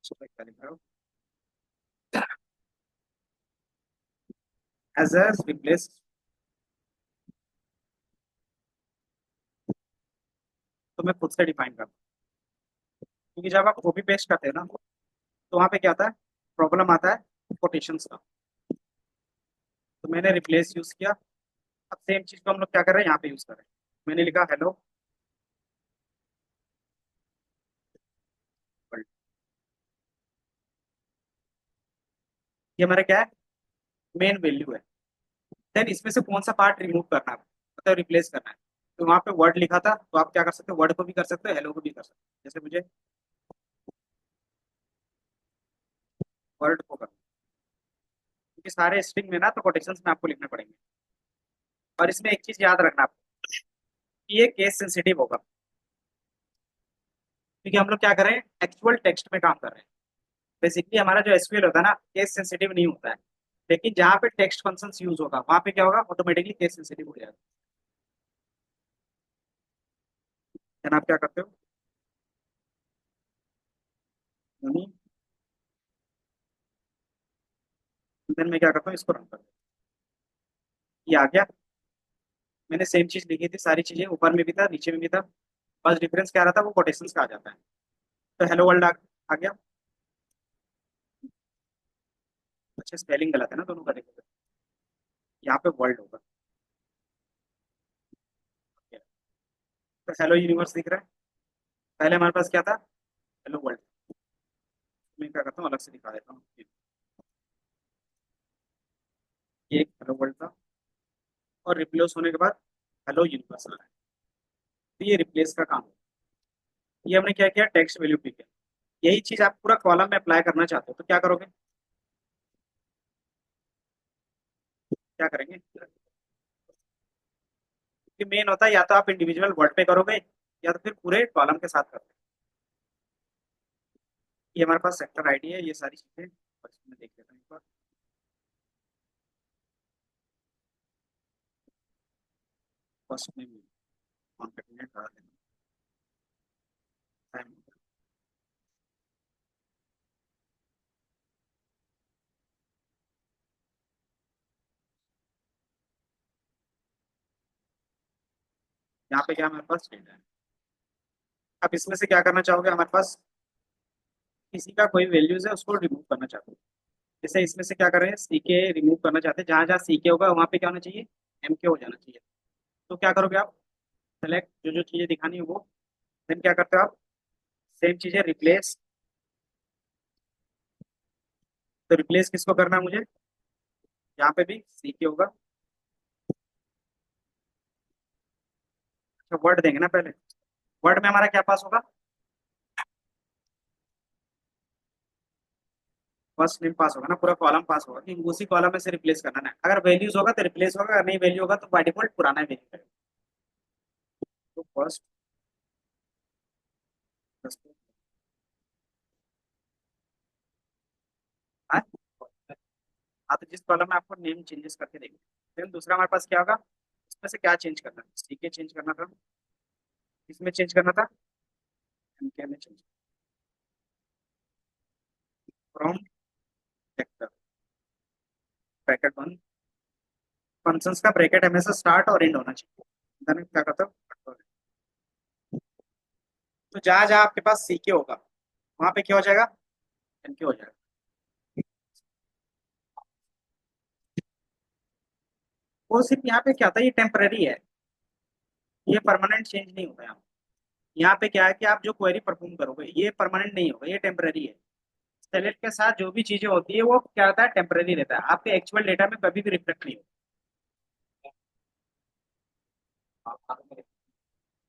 इसको क्या लिखा है, एज एज रिप्लेस। तो मैं खुद से डिफाइन करता हूँ, क्योंकि जब आप कॉपी पेस्ट करते हैं ना, तो वहाँ पे क्या आता है, प्रॉब्लम आता है कोटेशंस का। तो मैंने रिप्लेस यूज किया। अब सेम चीज को हम लोग क्या कर रहे हैं, यहाँ पे यूज कर रहे हैं। मैंने लिखा हेलो वर्ल्ड। ये हमारा क्या है, मेन वैल्यू है। देन इसमें से कौन सा पार्ट रिमूव करना है, मतलब रिप्लेस करना है। तो वहाँ पे वर्ड लिखा था, तो आप क्या कर सकते हो, वर्ड को भी कर सकते हो, हेलो को भी कर सकते हो। जैसे मुझे वर्ड को करना, क्योंकि सारे स्ट्रिंग में ना तो कोटेशंस में आपको लिखने पड़ेंगे। और इसमें एक चीज याद रखना आपको, कि ये केस सेंसिटिव होगा, क्योंकि हम लोग क्या कर रहे हैं, एक्चुअल टेक्स्ट में काम कर रहे हैं। बेसिकली हमारा जो एसक्यूएल होता है ना, केस सेंसिटिव नहीं होता है। लेकिन जहाँ पे टेक्स्ट फंक्शंस यूज होगा, वहां पे क्या होगा, ऑटोमेटिकली केस सेंसिटिव हो जाएगा। देन आप क्या करते हो, देन मैं क्या करता हूँ, इसको रन करता हूँ। ये आ गया। मैंने सेम चीज लिखी थी, सारी चीजें ऊपर में भी था नीचे में भी था, बस डिफरेंस क्या आ रहा था, वो कोटेशंस का आ जाता है। तो हेलो वर्ल्ड आ गया। अच्छा, स्पेलिंग गलत है ना दोनों का, देखो यहाँ पे वर्ल्ड होगा। तो हेलो यूनिवर्स दिख रहा है, पहले हमारे पास क्या था, हेलो वर्ल्ड। मैं क्या करता हूँ, अलग से दिखा देता हूँ। ये एक हेलो वर्ल्ड था, और रिप्लेस होने के बाद हेलो यूनिवर्स आ रहा है। तो ये रिप्लेस का काम है। ये हमने क्या किया, टेक्स्ट वैल्यू पे किया। यही चीज आप पूरा कॉलम में अप्लाई करना चाहते हो, तो क्या करोगे, क्या करेंगे, कि मेन होता है या तो आप इंडिविजुअल वर्ड पे करोगे या तो फिर पूरे कॉलम के साथ करोगे। ये हमारे पास सेक्टर आईडी है, ये सारी चीजें और इसमें देख लेते हैं एक बार। फर्स्ट में कॉन्केटनेट डाल देना time। यहाँ पे क्या हमारे पास डेटा है। अब इसमें से क्या करना चाहोगे, हमारे पास किसी का कोई वैल्यूज है उसको रिमूव करना चाहते हो। जैसे इसमें से क्या कर रहे हैं, सीके रिमूव करना चाहते हैं, जहां जहां सीके होगा वहां पे क्या होना चाहिए, एमके हो जाना चाहिए। तो क्या करोगे आप, सेलेक्ट जो जो चीजें दिखानी है वो, देन क्या करते हो आप, सेम चीजें रिप्लेस। तो रिप्लेस किसको करना है मुझे, यहाँ पे भी सीके होगा। अच्छा वर्ड देंगे ना पहले, वर्ड में हमारा क्या पास होगा, फर्स्ट नेम पास होगा ना, पूरा कॉलम पास होगा कि उसी कॉलम में से रिप्लेस करना है। अगर वैल्यूज होगा तो रिप्लेस होगा, अगर नहीं वैल्यू होगा तो बाय डिफॉल्ट पुराना वैल्यू है। तो फर्स्ट, हाँ हाँ, तो जिस कॉलम में आपको नेम चेंजेस करके देंगे। फिर दूसरा हमारे पास क्या होगा, इसमें से क्या चेंज करना है, सीके चेंज करना था, इसमें चेंज करना था, एमके में change, from vector bracket one, functions का ब्रैकेट हमेशा स्टार्ट और एंड होना चाहिए। देन क्या करता हूँ, तो जहां जहां आपके पास सीके होगा वहां पे क्या हो जाएगा, एमके हो जाएगा। वो सिर्फ यहाँ पे क्या था, ये टेम्पररी है, ये परमानेंट चेंज नहीं होगा यहाँ। यहाँ पे क्या है कि आप जो क्वेरी परफॉर्म करोगे ये परमानेंट नहीं होगा, ये टेम्पररी है। सेलेक्ट के साथ जो भी चीजें होती है वो क्या होता है, टेम्पररी रहता है, आपके एक्चुअल डेटा में कभी भी रिफ्लेक्ट नहीं होगा।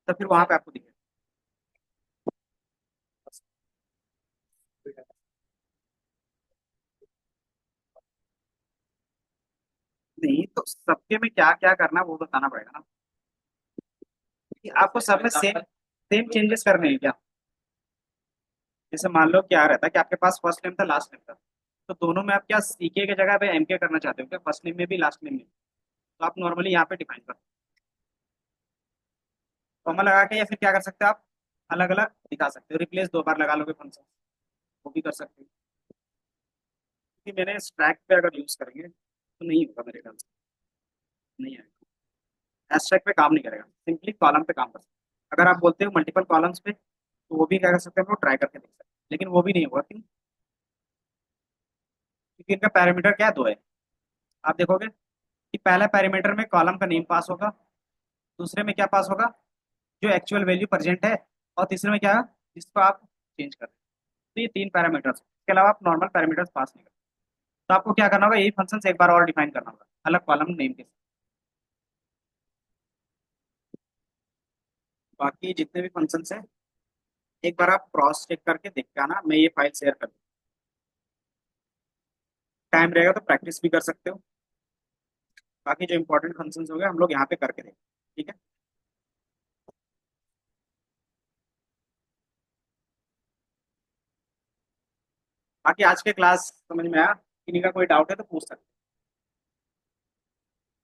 तो फिर वहां पे आपको दिखेगा। नहीं तो सबके में क्या क्या करना वो बताना पड़ेगा ना, कि आपको सब में सेम सेम चेंजेस करने हैं क्या। जैसे मान लो क्या रहता है कि आपके पास फर्स्ट नेम था लास्ट नेम था, तो दोनों में आप क्या सीके की जगह पे एमके करना चाहते हो क्या, फर्स्ट नेम में भी लास्ट नेम में भी? तो आप नॉर्मली यहाँ पे डिफाइन करो, कॉमा लगा के, या फिर क्या कर सकते हो आप, अलग अलग दिखा सकते हो, रिप्लेस दो बार लगा लोगे फंक्शन, वो भी कर सकते हो। क्योंकि मैंने स्टैक पे अगर यूज करेंगे तो नहीं होगा मेरे ख्याल से, नहीं आएगा, स्टैक पे काम नहीं करेगा, सिंपली कॉलम पे काम कर सकते हैं। अगर आप बोलते हो मल्टीपल कॉलम्स पे तो वो भी क्या कर सकते हैं, हम लोग ट्राई करके देख सकते हैं, लेकिन वो भी नहीं होगा, क्यों, क्योंकि इनका पैरामीटर क्या है, दो है। आप देखोगे कि पहला पैरामीटर में कॉलम का नेम पास होगा, दूसरे में क्या पास होगा, जो एक्चुअल वैल्यू प्रेजेंट है, और तीसरे में क्या है, जिसको आप चेंज कर रहे हैं। तो ये तीन पैरामीटर्स, इसके अलावा आप नॉर्मल पैरामीटर्स पास नहीं कर। तो आपको क्या करना होगा, यही फंक्शन एक बार और डिफाइन करना होगा अलग कॉलम नेम के साथ। बाकी जितने भी फंक्शंस हैं एक बार आप क्रॉस चेक करके देख के आना, मैं ये फाइल शेयर कर दूँ, टाइम रहेगा तो प्रैक्टिस भी कर सकते हो। बाकी जो इंपॉर्टेंट फंक्शंस हो गए हम लोग यहाँ पे करके देंगे, ठीक है। बाकी आज के क्लास समझ में आया, किन्हीं का कोई डाउट है तो पूछ सकते हैं।